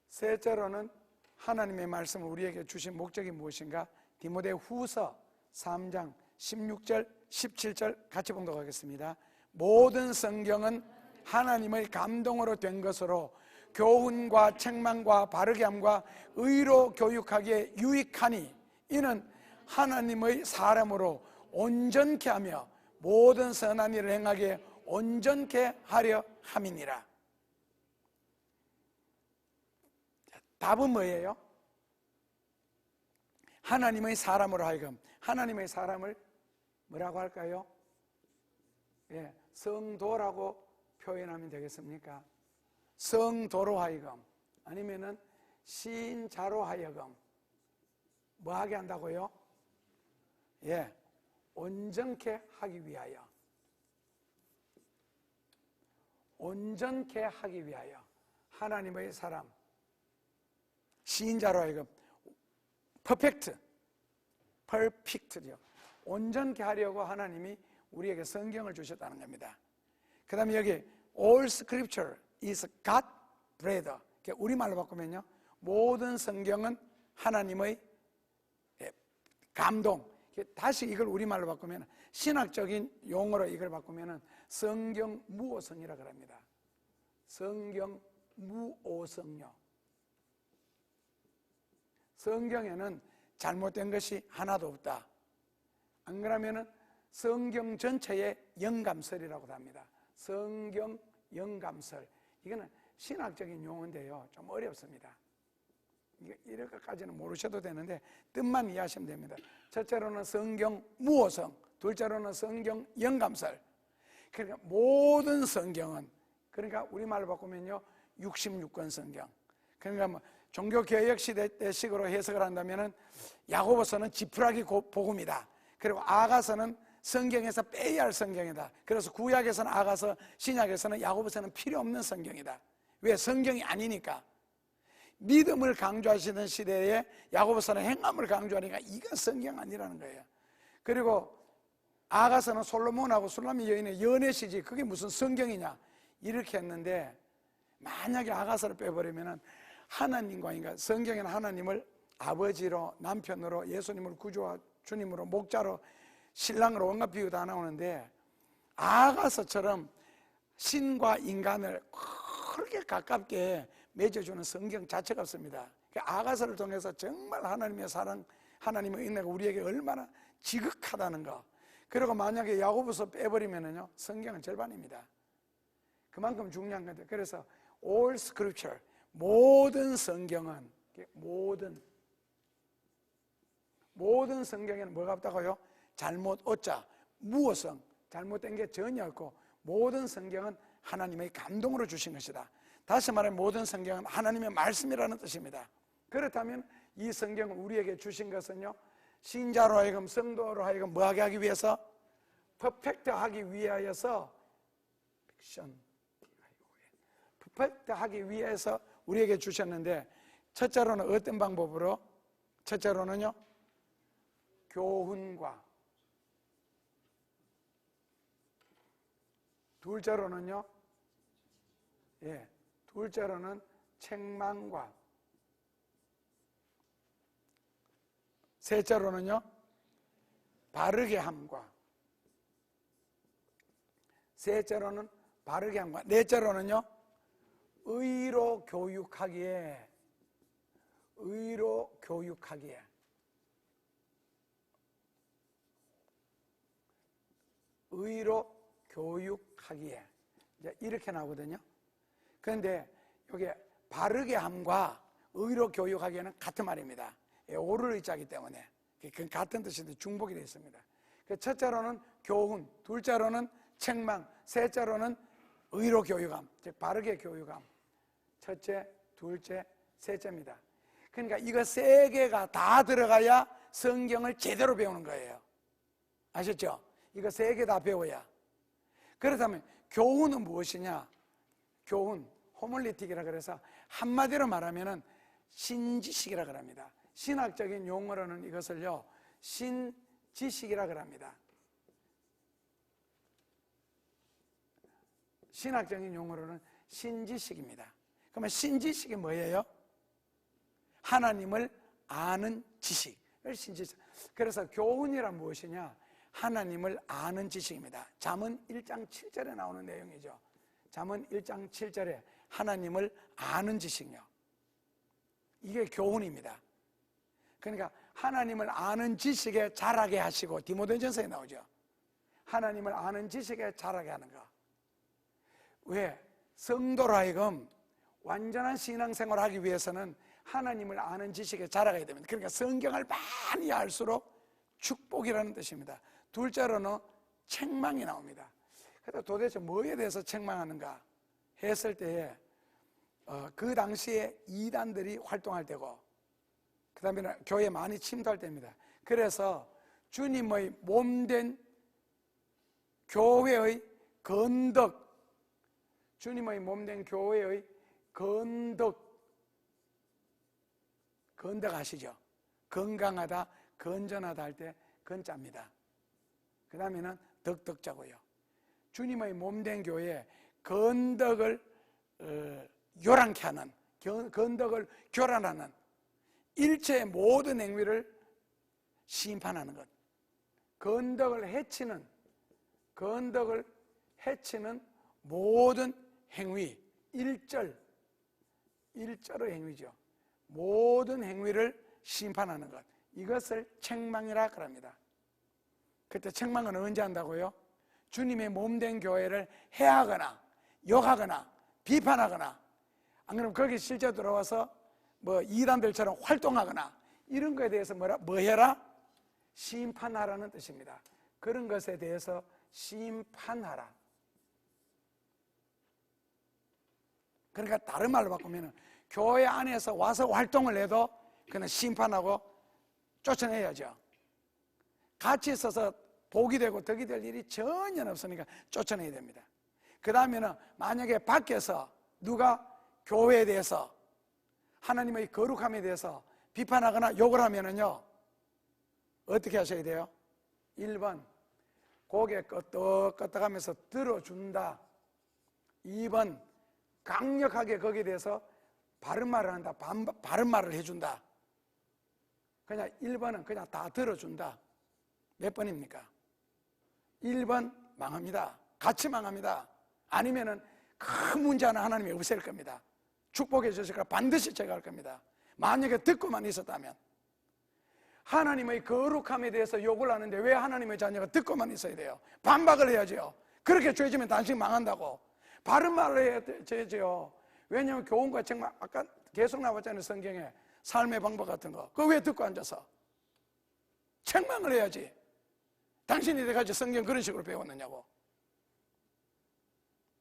Speaker 1: 셋째로는 하나님의 말씀을 우리에게 주신 목적이 무엇인가? 디모데후서 3장 16절 17절 같이 봉독하겠습니다. 모든 성경은 하나님의 감동으로 된 것으로 교훈과 책망과 바르게 함과 의로 교육하기에 유익하니 이는 하나님의 사람으로 온전케 하며 모든 선한 일을 행하기에 온전케 하려 함이니라. 답은 뭐예요? 하나님의 사람으로 하여금, 하나님의 사람을 뭐라고 할까요? 예, 성도라고 표현하면 되겠습니까? 성도로 하여금, 아니면은 신자로 하여금 뭐 하게 한다고요? 예, 온전케 하기 위하여. 온전케 하기 위하여 하나님의 사람, 시인자로 하여금 퍼펙트죠. 온전케 하려고 하나님이 우리에게 성경을 주셨다는 겁니다. 그 다음에 여기 All Scripture is God breathed. 우리말로 바꾸면요, 모든 성경은 하나님의 감동. 다시 이걸 우리말로 바꾸면, 신학적인 용어로 이걸 바꾸면 성경 무오성이라고 합니다. 성경 무오성요. 성경에는 잘못된 것이 하나도 없다. 안 그러면은 성경 전체의 영감설이라고 합니다. 성경 영감설. 이거는 신학적인 용어인데요, 좀 어렵습니다. 이럴 것까지는 모르셔도 되는데 뜻만 이해하시면 됩니다. 첫째로는 성경 무오성, 둘째로는 성경 영감설. 그러니까 모든 성경은, 그러니까 우리말로 바꾸면요 66권 성경. 그러니까 뭐 종교개혁 시대 때 식으로 해석을 한다면은 야고보서는 지푸라기 복음이다. 그리고 아가서는 성경에서 빼야 할 성경이다. 그래서 구약에서는 아가서, 신약에서는 야고보서는 필요 없는 성경이다. 왜? 성경이 아니니까. 믿음을 강조하시는 시대에 야고보서는 행함을 강조하니까 이건 성경 아니라는 거예요. 그리고 아가서는 솔로몬하고 술람미 여인의 연애시지 그게 무슨 성경이냐 이렇게 했는데, 만약에 아가서를 빼버리면 하나님과 인간, 성경에는 하나님을 아버지로, 남편으로, 예수님을 구주와 주님으로, 목자로, 신랑으로 온갖 비유 다 나오는데 아가서처럼 신과 인간을 그렇게 가깝게 맺어주는 성경 자체가 없습니다. 아가서를 통해서 정말 하나님의 사랑, 하나님의 은혜가 우리에게 얼마나 지극하다는 거. 그리고 만약에 야고보서 빼버리면요 성경은 절반입니다. 그만큼 중요한 건데, 그래서 all scripture, 모든 성경은, 모든 성경에는 뭐가 없다고요? 잘못 오자, 무어성, 잘못된 게 전혀 없고 모든 성경은 하나님의 감동으로 주신 것이다. 다시 말해 모든 성경은 하나님의 말씀이라는 뜻입니다. 그렇다면 이 성경을 우리에게 주신 것은요, 신자로 하여금, 성도로 하여금 뭐하게 하기 위해서? 퍼펙트하기 위하여서, 퍼펙트하기 위해서 우리에게 주셨는데, 첫째로는 어떤 방법으로? 첫째로는요, 교훈과, 둘째로는요, 둘째로는 책망과, 셋째로는요, 바르게 함과, 셋째로는 바르게 함과, 넷째로는요, 의로 교육하기에, 의로 교육하기에. 의로 교육하기에. 이제 이렇게 나오거든요. 그런데 여기 바르게 함과 의로 교육하기에는 같은 말입니다. 오를 의자이기 때문에 그 같은 뜻인데 중복이 되어 있습니다. 첫째로는 교훈, 둘째로는 책망, 셋째로는 의로 교육함, 즉 바르게 교육함. 첫째, 둘째, 셋째입니다. 그러니까 이거 세 개가 다 들어가야 성경을 제대로 배우는 거예요. 아셨죠? 이거 세 개 다 배워야. 그렇다면 교훈은 무엇이냐? 교훈, 호밀리틱이라 그래서 한마디로 말하면은 신지식이라 그럽니다. 신학적인 용어로는 이것을요, 신지식이라 그럽니다. 신학적인 용어로는 신지식입니다. 그러면 신지식이 뭐예요? 하나님을 아는 지식을 신지식. 그래서 교훈이란 무엇이냐? 하나님을 아는 지식입니다. 잠언 1장 7절에 나오는 내용이죠. 잠언 1장 7절에 하나님을 아는 지식요. 이게 교훈입니다. 그러니까 하나님을 아는 지식에 자라게 하시고, 디모데전서에 나오죠. 하나님을 아는 지식에 자라게 하는 거. 왜? 성도로 하여금 완전한 신앙생활을 하기 위해서는 하나님을 아는 지식에 자라가야 됩니다. 그러니까 성경을 많이 알수록 축복이라는 뜻입니다. 둘째로는 책망이 나옵니다. 그래서 도대체 뭐에 대해서 책망하는가 했을 때에 그 당시에 이단들이 활동할 때고, 그 다음에 교회에 많이 침투할 때입니다. 그래서 주님의 몸된 교회의 건덕, 주님의 몸된 교회의 건덕 아시죠? 건강하다, 건전하다 할 때 건자입니다. 그 다음에는 덕덕자고요. 주님의 몸된 교회에 건덕을 요란케 하는, 건덕을 교란하는 일체의 모든 행위를 심판하는 것, 건덕을 해치는 모든 행위, 일절의 행위죠. 모든 행위를 심판하는 것, 이것을 책망이라 그럽니다. 그때 책망은 언제 한다고요? 주님의 몸된 교회를 해하거나 욕하거나 비판하거나, 안 그러면 거기 실제 들어와서 뭐 이단들처럼 활동하거나 이런 것에 대해서 뭐 해라? 심판하라는 뜻입니다. 그런 것에 대해서 심판하라. 그러니까 다른 말로 바꾸면 교회 안에서 와서 활동을 해도 그는 심판하고 쫓아내야죠. 같이 있어서 복이 되고 덕이 될 일이 전혀 없으니까 쫓아내야 됩니다. 그 다음에는 만약에 밖에서 누가 교회에 대해서, 하나님의 거룩함에 대해서 비판하거나 욕을 하면은요, 어떻게 하셔야 돼요? 1번, 고개 끄덕끄덕하면서 들어준다. 2번, 강력하게 거기에 대해서 바른 말을 한다, 바른 말을 해준다. 그냥 1번은 그냥 다 들어준다. 몇 번입니까? 1번 망합니다. 같이 망합니다. 아니면은 큰 문제 하나 하나님이 없앨 겁니다. 축복해 주실까 반드시 제가 할 겁니다. 만약에 듣고만 있었다면. 하나님의 거룩함에 대해서 욕을 하는데 왜 하나님의 자녀가 듣고만 있어야 돼요? 반박을 해야죠. 그렇게 죄지면 당신 망한다고. 바른 말을 해야죠. 왜냐하면 교훈과 책망, 아까 계속 나왔잖아요. 성경에 삶의 방법 같은 거. 그거 왜 듣고 앉아서 책망을 해야지. 당신이 이래가지고 성경 그런 식으로 배웠느냐고.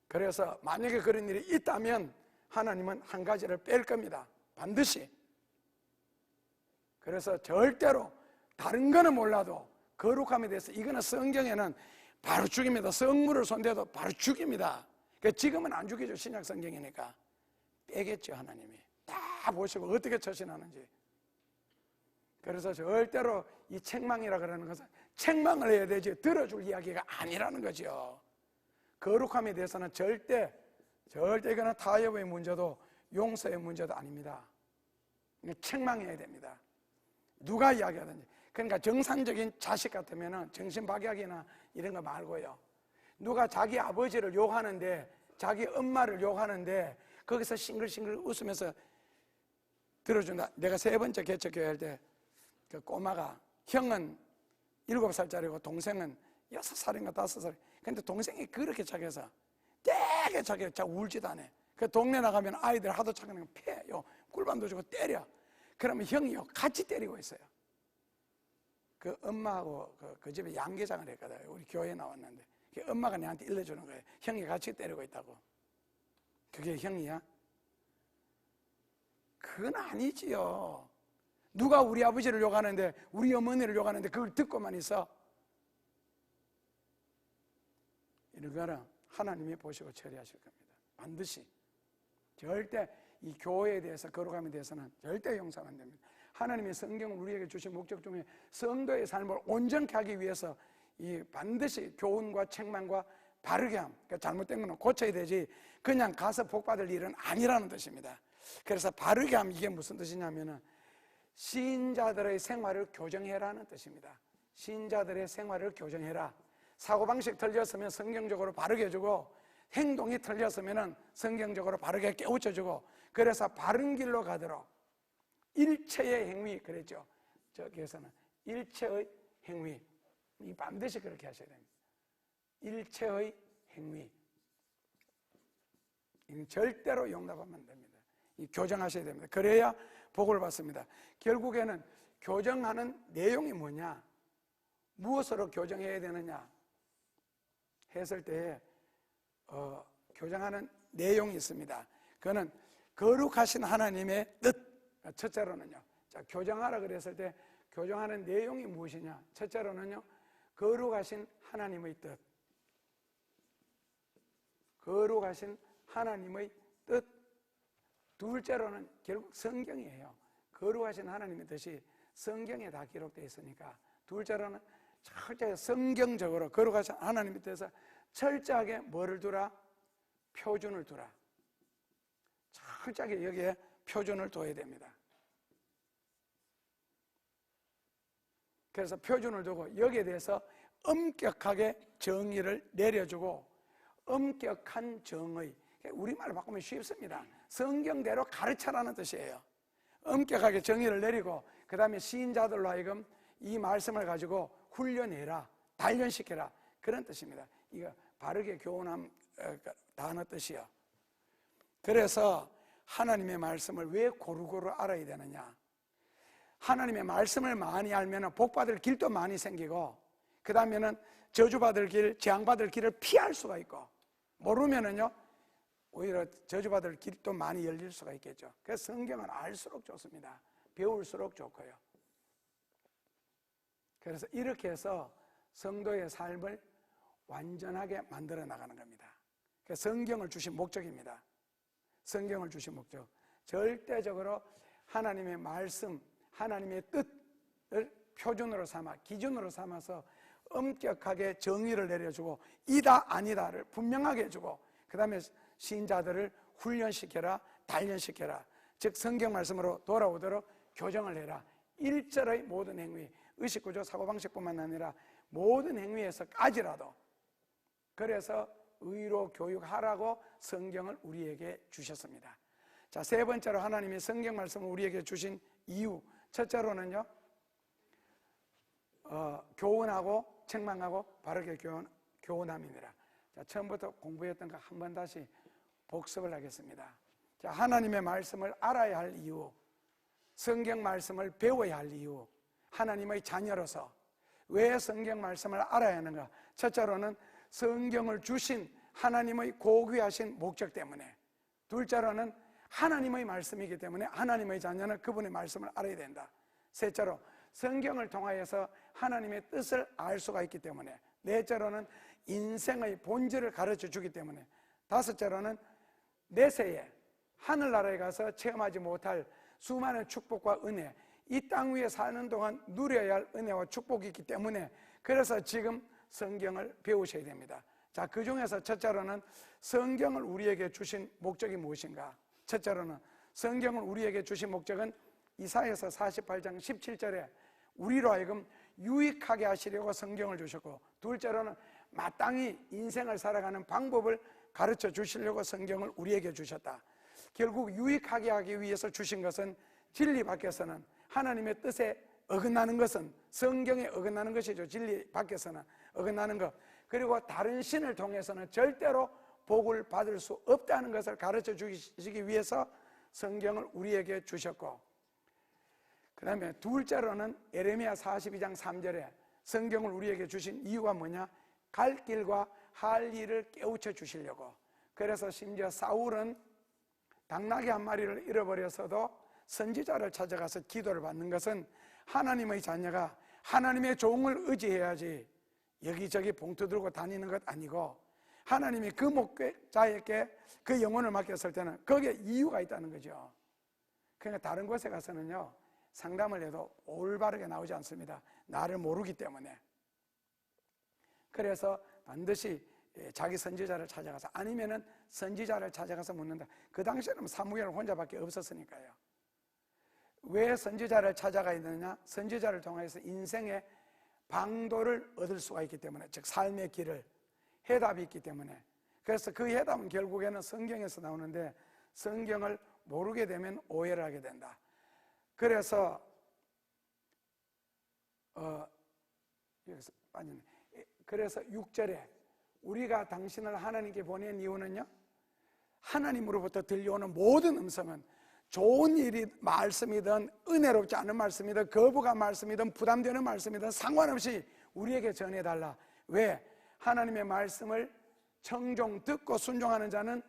Speaker 1: 그래서 만약에 그런 일이 있다면 하나님은 한 가지를 뺄 겁니다. 반드시. 그래서 절대로 다른 거는 몰라도 거룩함에 대해서 이거는 성경에는 바로 죽입니다. 성물을 손대도 바로 죽입니다. 그러니까 지금은 안 죽이죠. 신약 성경이니까. 빼겠죠. 하나님이. 다 보시고 어떻게 처신하는지. 그래서 절대로 이 책망이라 그러는 것은 책망을 해야 되지 들어줄 이야기가 아니라는 거죠. 거룩함에 대해서는 절대 이거는 타협의 문제도 용서의 문제도 아닙니다. 책망해야 됩니다. 누가 이야기하든지. 그러니까 정상적인 자식 같으면 정신박약이나 이런 거 말고요. 누가 자기 아버지를 욕하는데 자기 엄마를 욕하는데 거기서 싱글싱글 웃으면서 들어준다. 내가 3번째 개척교회 할 때 그 꼬마가 형은 7살짜리고 동생은 6살인가 5살. 근데 동생이 그렇게 착해서 되게 착해. 자꾸 울지도 않아. 그 동네 나가면 아이들 하도 착하니까 패요. 꿀밤도 주고 때려. 그러면 형이요 같이 때리고 있어요. 그 엄마하고 그 집에 양계장을 했거든. 우리 교회에 나왔는데 그 엄마가 내한테 일러주는 거예요. 형이 같이 때리고 있다고. 그게 형이야? 그건 아니지요. 누가 우리 아버지를 욕하는데 우리 어머니를 욕하는데 그걸 듣고만 있어? 이런 거는 하나님이 보시고 처리하실 겁니다. 반드시. 절대 이 교회에 대해서 거룩함에 대해서는 절대 용서가 안 됩니다. 하나님의 성경을 우리에게 주신 목적 중에 성도의 삶을 온전케 하기 위해서 이 반드시 교훈과 책망과 바르게 함, 그러니까 잘못된 거는 고쳐야 되지 그냥 가서 복 받을 일은 아니라는 뜻입니다. 그래서 바르게 함, 이게 무슨 뜻이냐면은 신자들의 생활을 교정해라는 뜻입니다. 신자들의 생활을 교정해라. 사고방식 틀렸으면 성경적으로 바르게 해주고 행동이 틀렸으면 성경적으로 바르게 깨우쳐주고 그래서 바른 길로 가도록 일체의 행위 그랬죠. 저기에서는 일체의 행위 이 반드시 그렇게 하셔야 됩니다. 일체의 행위 이건 절대로 용납하면 안 됩니다. 이 교정하셔야 됩니다. 그래야 복을 받습니다. 결국에는 교정하는 내용이 뭐냐? 무엇으로 교정해야 되느냐? 했을 때 교정하는 내용이 있습니다. 그거는 거룩하신 하나님의 뜻. 첫째로는요. 자, 교정하라 그랬을 때 교정하는 내용이 무엇이냐? 첫째로는요. 거룩하신 하나님의 뜻. 거룩하신 하나님의 뜻. 둘째로는 결국 성경이에요. 거룩하신 하나님의 뜻이 성경에 다 기록되어 있으니까 둘째로는 철저히 성경적으로 거룩하신 하나님의 뜻에서 철저하게 뭐를 두라? 표준을 두라. 철저하게 여기에 표준을 둬야 됩니다. 그래서 표준을 두고 여기에 대해서 엄격하게 정의를 내려주고 엄격한 정의, 우리말로 바꾸면 쉽습니다. 성경대로 가르쳐라는 뜻이에요. 엄격하게 정의를 내리고 그 다음에 시인자들로 하여금 이 말씀을 가지고 훈련해라, 단련시켜라 그런 뜻입니다. 이거 바르게 교훈함 단어 뜻이요. 그래서 하나님의 말씀을 왜 고루고루 알아야 되느냐? 하나님의 말씀을 많이 알면 복받을 길도 많이 생기고 그 다음에는 저주받을 길, 재앙받을 길을 피할 수가 있고 모르면은요 오히려 저주받을 길도 많이 열릴 수가 있겠죠. 그래서 성경은 알수록 좋습니다. 배울수록 좋고요. 그래서 이렇게 해서 성도의 삶을 완전하게 만들어 나가는 겁니다. 그래서 성경을 주신 목적입니다. 성경을 주신 목적. 절대적으로 하나님의 말씀, 하나님의 뜻을 표준으로 삼아, 기준으로 삼아서 엄격하게 정의를 내려주고 이다 아니다를 분명하게 해주고 그 다음에 신자들을 훈련시켜라, 단련시켜라. 즉 성경 말씀으로 돌아오도록 교정을 해라. 일절의 모든 행위, 의식구조 사고방식뿐만 아니라 모든 행위에서까지라도. 그래서 의로 교육하라고 성경을 우리에게 주셨습니다. 자, 세 번째로 하나님이 성경 말씀을 우리에게 주신 이유, 첫째로는요, 교훈하고 책망하고 바르게 교훈함이니라. 자, 처음부터 공부했던 거 한 번 다시 복습을 하겠습니다. 자, 하나님의 말씀을 알아야 할 이유, 성경 말씀을 배워야 할 이유, 하나님의 자녀로서 왜 성경 말씀을 알아야 하는가? 첫째로는 성경을 주신 하나님의 고귀하신 목적 때문에, 둘째로는 하나님의 말씀이기 때문에 하나님의 자녀는 그분의 말씀을 알아야 된다. 셋째로 성경을 통하여서 하나님의 뜻을 알 수가 있기 때문에, 넷째로는 인생의 본질을 가르쳐 주기 때문에, 다섯째로는 내세에 하늘나라에 가서 체험하지 못할 수많은 축복과 은혜, 이 땅 위에 사는 동안 누려야 할 은혜와 축복이 있기 때문에, 그래서 지금 성경을 배우셔야 됩니다. 자, 그 중에서 첫째로는 성경을 우리에게 주신 목적이 무엇인가? 첫째로는 성경을 우리에게 주신 목적은 이사야서 48장 17절에 우리로 하여금 유익하게 하시려고 성경을 주셨고, 둘째로는 마땅히 인생을 살아가는 방법을 가르쳐 주시려고 성경을 우리에게 주셨다. 결국 유익하게 하기 위해서 주신 것은 진리 밖에서는, 하나님의 뜻에 어긋나는 것은 성경에 어긋나는 것이죠. 진리 밖에서는 어긋나는 것, 그리고 다른 신을 통해서는 절대로 복을 받을 수 없다는 것을 가르쳐 주시기 위해서 성경을 우리에게 주셨고, 그 다음에 둘째로는 예레미야 42장 3절에 성경을 우리에게 주신 이유가 뭐냐? 갈 길과 할 일을 깨우쳐 주시려고. 그래서 심지어 사울은 당나귀 한 마리를 잃어버려서도 선지자를 찾아가서 기도를 받는 것은 하나님의 자녀가 하나님의 종을 의지해야지 여기저기 봉투 들고 다니는 것 아니고, 하나님이 그 목자에게 그 영혼을 맡겼을 때는 거기에 이유가 있다는 거죠. 그러니까 다른 곳에 가서는요, 상담을 해도 올바르게 나오지 않습니다. 나를 모르기 때문에. 그래서 반드시 자기 선지자를 찾아가서, 아니면은 선지자를 찾아가서 묻는다. 그 당시에는 사무엘 혼자밖에 없었으니까요. 왜 선지자를 찾아가야 되느냐? 선지자를 통해서 인생의 방도를 얻을 수가 있기 때문에, 즉 삶의 길을, 해답이 있기 때문에. 그래서 그 해답은 결국에는 성경에서 나오는데, 성경을 모르게 되면 오해를 하게 된다. 그래서 여기서 빠지네. 그래서 6절에 우리가 당신을 하나님께 보낸 이유는요, 하나님으로부터 들려오는 모든 음성은 좋은 일이 말씀이든 은혜롭지 않은 말씀이든 거부감 말씀이든 부담되는 말씀이든 상관없이 우리에게 전해달라. 왜? 하나님의 말씀을 청종 듣고 순종하는 자는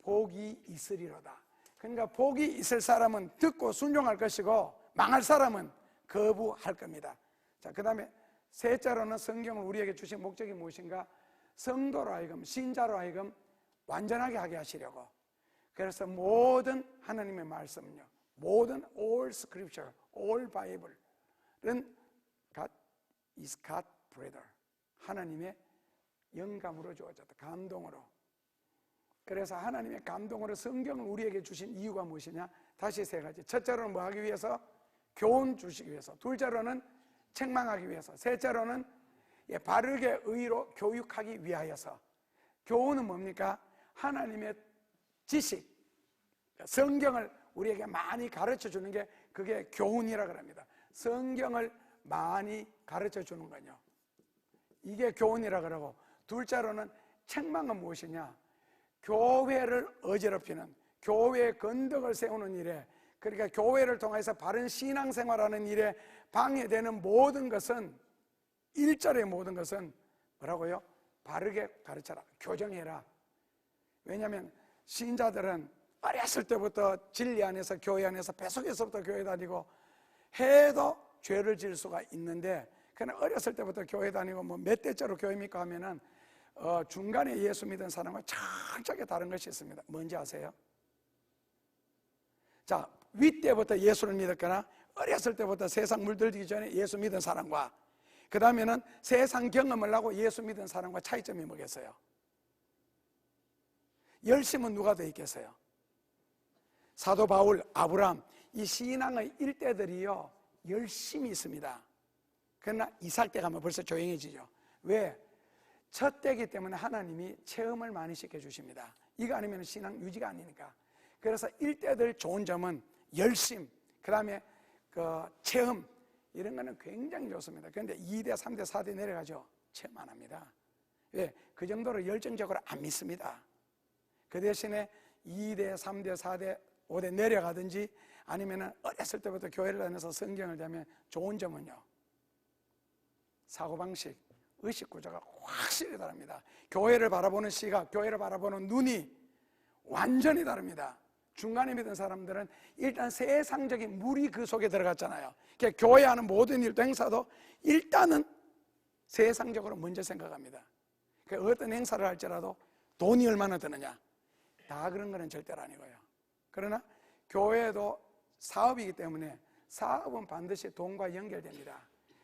Speaker 1: 복이 있으리로다. 그러니까 복이 있을 사람은 듣고 순종할 것이고, 망할 사람은 거부할 겁니다. 자, 그 다음에 셋째로는 성경을 우리에게 주신 목적이 무엇인가? 성도로 하여금, 신자로 하여금 완전하게 하게 하시려고. 그래서 모든 하나님의 말씀은요, 모든 all scripture, all bible은 God is God breather, 하나님의 영감으로 주어졌다. 감동으로. 그래서 하나님의 감동으로 성경을 우리에게 주신 이유가 무엇이냐? 다시 세 가지. 첫째로는 뭐 하기 위해서? 교훈 주시기 위해서. 둘째로는 책망하기 위해서. 셋째로는 바르게 의로 교육하기 위하여서. 교훈은 뭡니까? 하나님의 지식, 성경을 우리에게 많이 가르쳐 주는 게, 그게 교훈이라 그럽니다. 성경을 많이 가르쳐 주는 거요, 이게 교훈이라 그러고, 둘째로는 책망은 무엇이냐? 교회를 어지럽히는, 교회의 건덕을 세우는 일에, 그러니까 교회를 통해서 바른 신앙생활하는 일에 방해되는 모든 것은, 1절의 모든 것은 뭐라고요? 바르게 가르쳐라, 교정해라. 왜냐하면 신자들은 어렸을 때부터 진리 안에서, 교회 안에서, 뱃속에서부터 교회 다니고 해도 죄를 지을 수가 있는데, 그냥 어렸을 때부터 교회 다니고 뭐 몇 대째로 교회입니까 하면은 중간에 예수 믿은 사람과 철저하게 다른 것이 있습니다. 뭔지 아세요? 자, 윗때부터 예수를 믿었거나 어렸을 때부터 세상 물들기 전에 예수 믿은 사람과, 그 다음에는 세상 경험을 하고 예수 믿은 사람과 차이점이 뭐겠어요? 열심은 누가 더 있겠어요? 사도 바울, 아브라함, 이 신앙의 일대들이요 열심히 있습니다. 그러나 이삭 때 가면 벌써 조용해지죠. 왜? 첫 때이기 때문에 하나님이 체험을 많이 시켜주십니다. 이거 아니면 신앙 유지가 아니니까. 그래서 일대들 좋은 점은 열심, 그 다음에 그 체험, 이런 거는 굉장히 좋습니다. 그런데 2대, 3대, 4대 내려가죠. 체험 안 합니다. 왜? 그 정도로 열정적으로 안 믿습니다. 그 대신에 2대, 3대, 4대, 5대 내려가든지 아니면 어렸을 때부터 교회를 다녀서 성경을 보면 좋은 점은요, 사고방식, 의식구조가 확실히 다릅니다. 교회를 바라보는 시각, 교회를 바라보는 눈이 완전히 다릅니다. 중간에 믿은 사람들은 일단 세상적인 물이 그 속에 들어갔잖아요. 그러니까 교회 하는 모든 일도 행사도 일단은 세상적으로 먼저 생각합니다. 그러니까 어떤 행사를 할지라도 돈이 얼마나 드느냐, 다 그런 거는 절대로 아니고요. 그러나 교회도 사업이기 때문에 사업은 반드시 돈과 연결됩니다.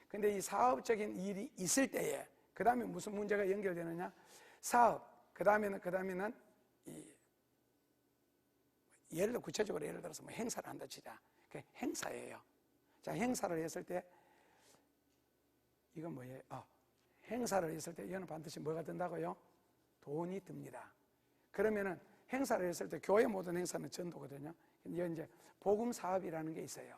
Speaker 1: 근데 이 사업적인 일이 있을 때에 그 다음에 무슨 문제가 연결되느냐, 사업, 그 다음에는 예를 들어 구체적으로 예를 들어서 뭐 행사를 한다 치자. 그 행사예요. 자, 행사를 했을 때 이건 뭐예요? 행사를 했을 때 이거는 반드시 뭐가 든다고요? 돈이 듭니다. 그러면은 행사를 했을 때 교회 모든 행사는 전도거든요. 이건 이제 복음 사업이라는 게 있어요.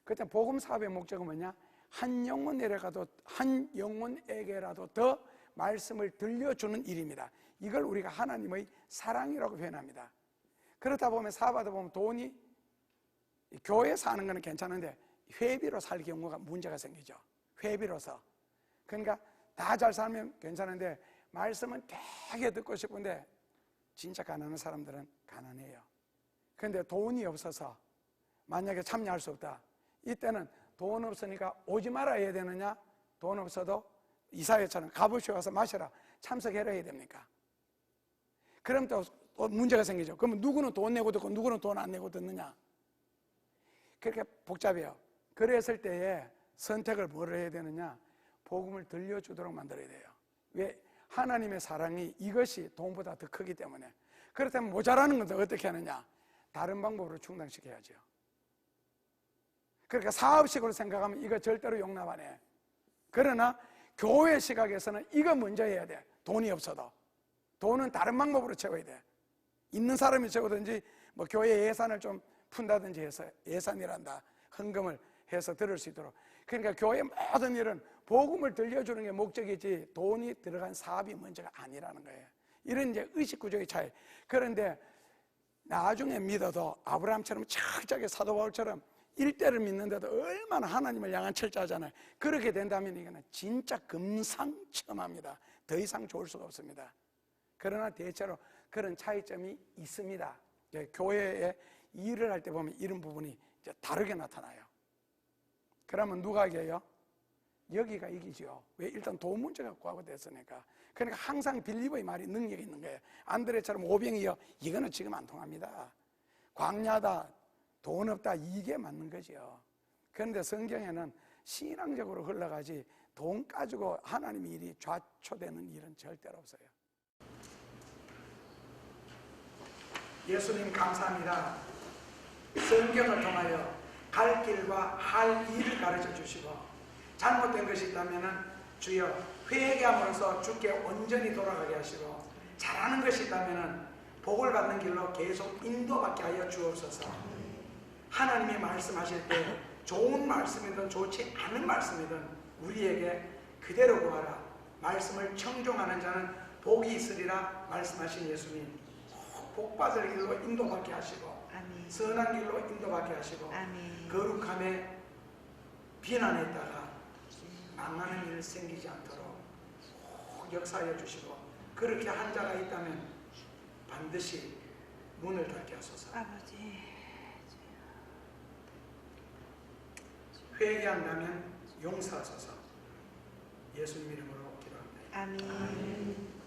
Speaker 1: 그때 복음 사업의 목적은 뭐냐? 한 영혼에게라도 더 말씀을 들려주는 일입니다. 이걸 우리가 하나님의 사랑이라고 표현합니다. 그렇다 보면 사업하다 보면 돈이 교회에서 하는 거는 괜찮은데 회비로 살 경우가 문제가 생기죠. 회비로서. 그러니까 다 잘 살면 괜찮은데 말씀은 되게 듣고 싶은데 진짜 가난한 사람들은 가난해요. 그런데 돈이 없어서 만약에 참여할 수 없다. 이때는 돈 없으니까 오지 말아야 해야 되느냐? 돈 없어도 이사회처럼 값없이 와서 마셔라, 참석해라 해야 됩니까? 그럼 또 문제가 생기죠. 그러면 누구는 돈 내고 듣고 누구는 돈 안 내고 듣느냐? 그렇게 복잡해요. 그랬을 때에 선택을 뭐를 해야 되느냐? 복음을 들려주도록 만들어야 돼요. 왜? 하나님의 사랑이 이것이 돈보다 더 크기 때문에. 그렇다면 모자라는 것도 어떻게 하느냐? 다른 방법으로 충당시켜야죠. 그러니까 사업식으로 생각하면 이거 절대로 용납 안 해. 그러나 교회 시각에서는 이거 먼저 해야 돼. 돈이 없어도. 돈은 다른 방법으로 채워야 돼. 있는 사람이 채우든지 뭐 교회 예산을 좀 푼다든지 해서, 예산이란다, 헌금을 해서 들을 수 있도록. 그러니까 교회 모든 일은 복음을 들려주는 게 목적이지 돈이 들어간 사업이 문제가 아니라는 거예요. 이런 이제 의식구조의 차이. 그런데 나중에 믿어도 아브라함처럼 철저하게 사도 바울처럼 일대를 믿는데도 얼마나 하나님을 향한 철저하잖아요. 그렇게 된다면 이거는 진짜 금상첨화입니다. 더 이상 좋을 수가 없습니다. 그러나 대체로 그런 차이점이 있습니다. 교회에 일을 할 때 보면 이런 부분이 이제 다르게 나타나요. 그러면 누가 이겨요? 여기가 이기죠. 왜? 일단 돈 문제 갖고 하고 됐으니까. 그러니까 항상 빌리버의 말이 능력이 있는 거예요. 안드레처럼 오병이요, 이거는 지금 안 통합니다. 광야다, 돈 없다, 이게 맞는 거죠. 그런데 성경에는 신앙적으로 흘러가지 돈 가지고 하나님의 일이 좌초되는 일은 절대로 없어요. 예수님 감사합니다. 성경을 통하여 갈 길과 할 일을 가르쳐 주시고 잘못된 것이 있다면 주여 회개함으로써 주께 온전히 돌아가게 하시고 잘하는 것이 있다면 복을 받는 길로 계속 인도받게 하여 주옵소서. 하나님이 말씀하실 때 좋은 말씀이든 좋지 않은 말씀이든 우리에게 그대로 구하라. 말씀을 청종하는 자는 복이 있으리라 말씀하신 예수님, 복받을 길로 인도받게 하시고 아멘. 선한 길로 인도받게 하시고 아멘. 거룩함에 비난했다가 망하는 일 생기지 않도록 역사하여 주시고 그렇게 한 자가 있다면 반드시 문을 닫게 하소서. 아버지. 회개한다면 용서하소서. 예수님 이름으로 기도합니다. 아멘.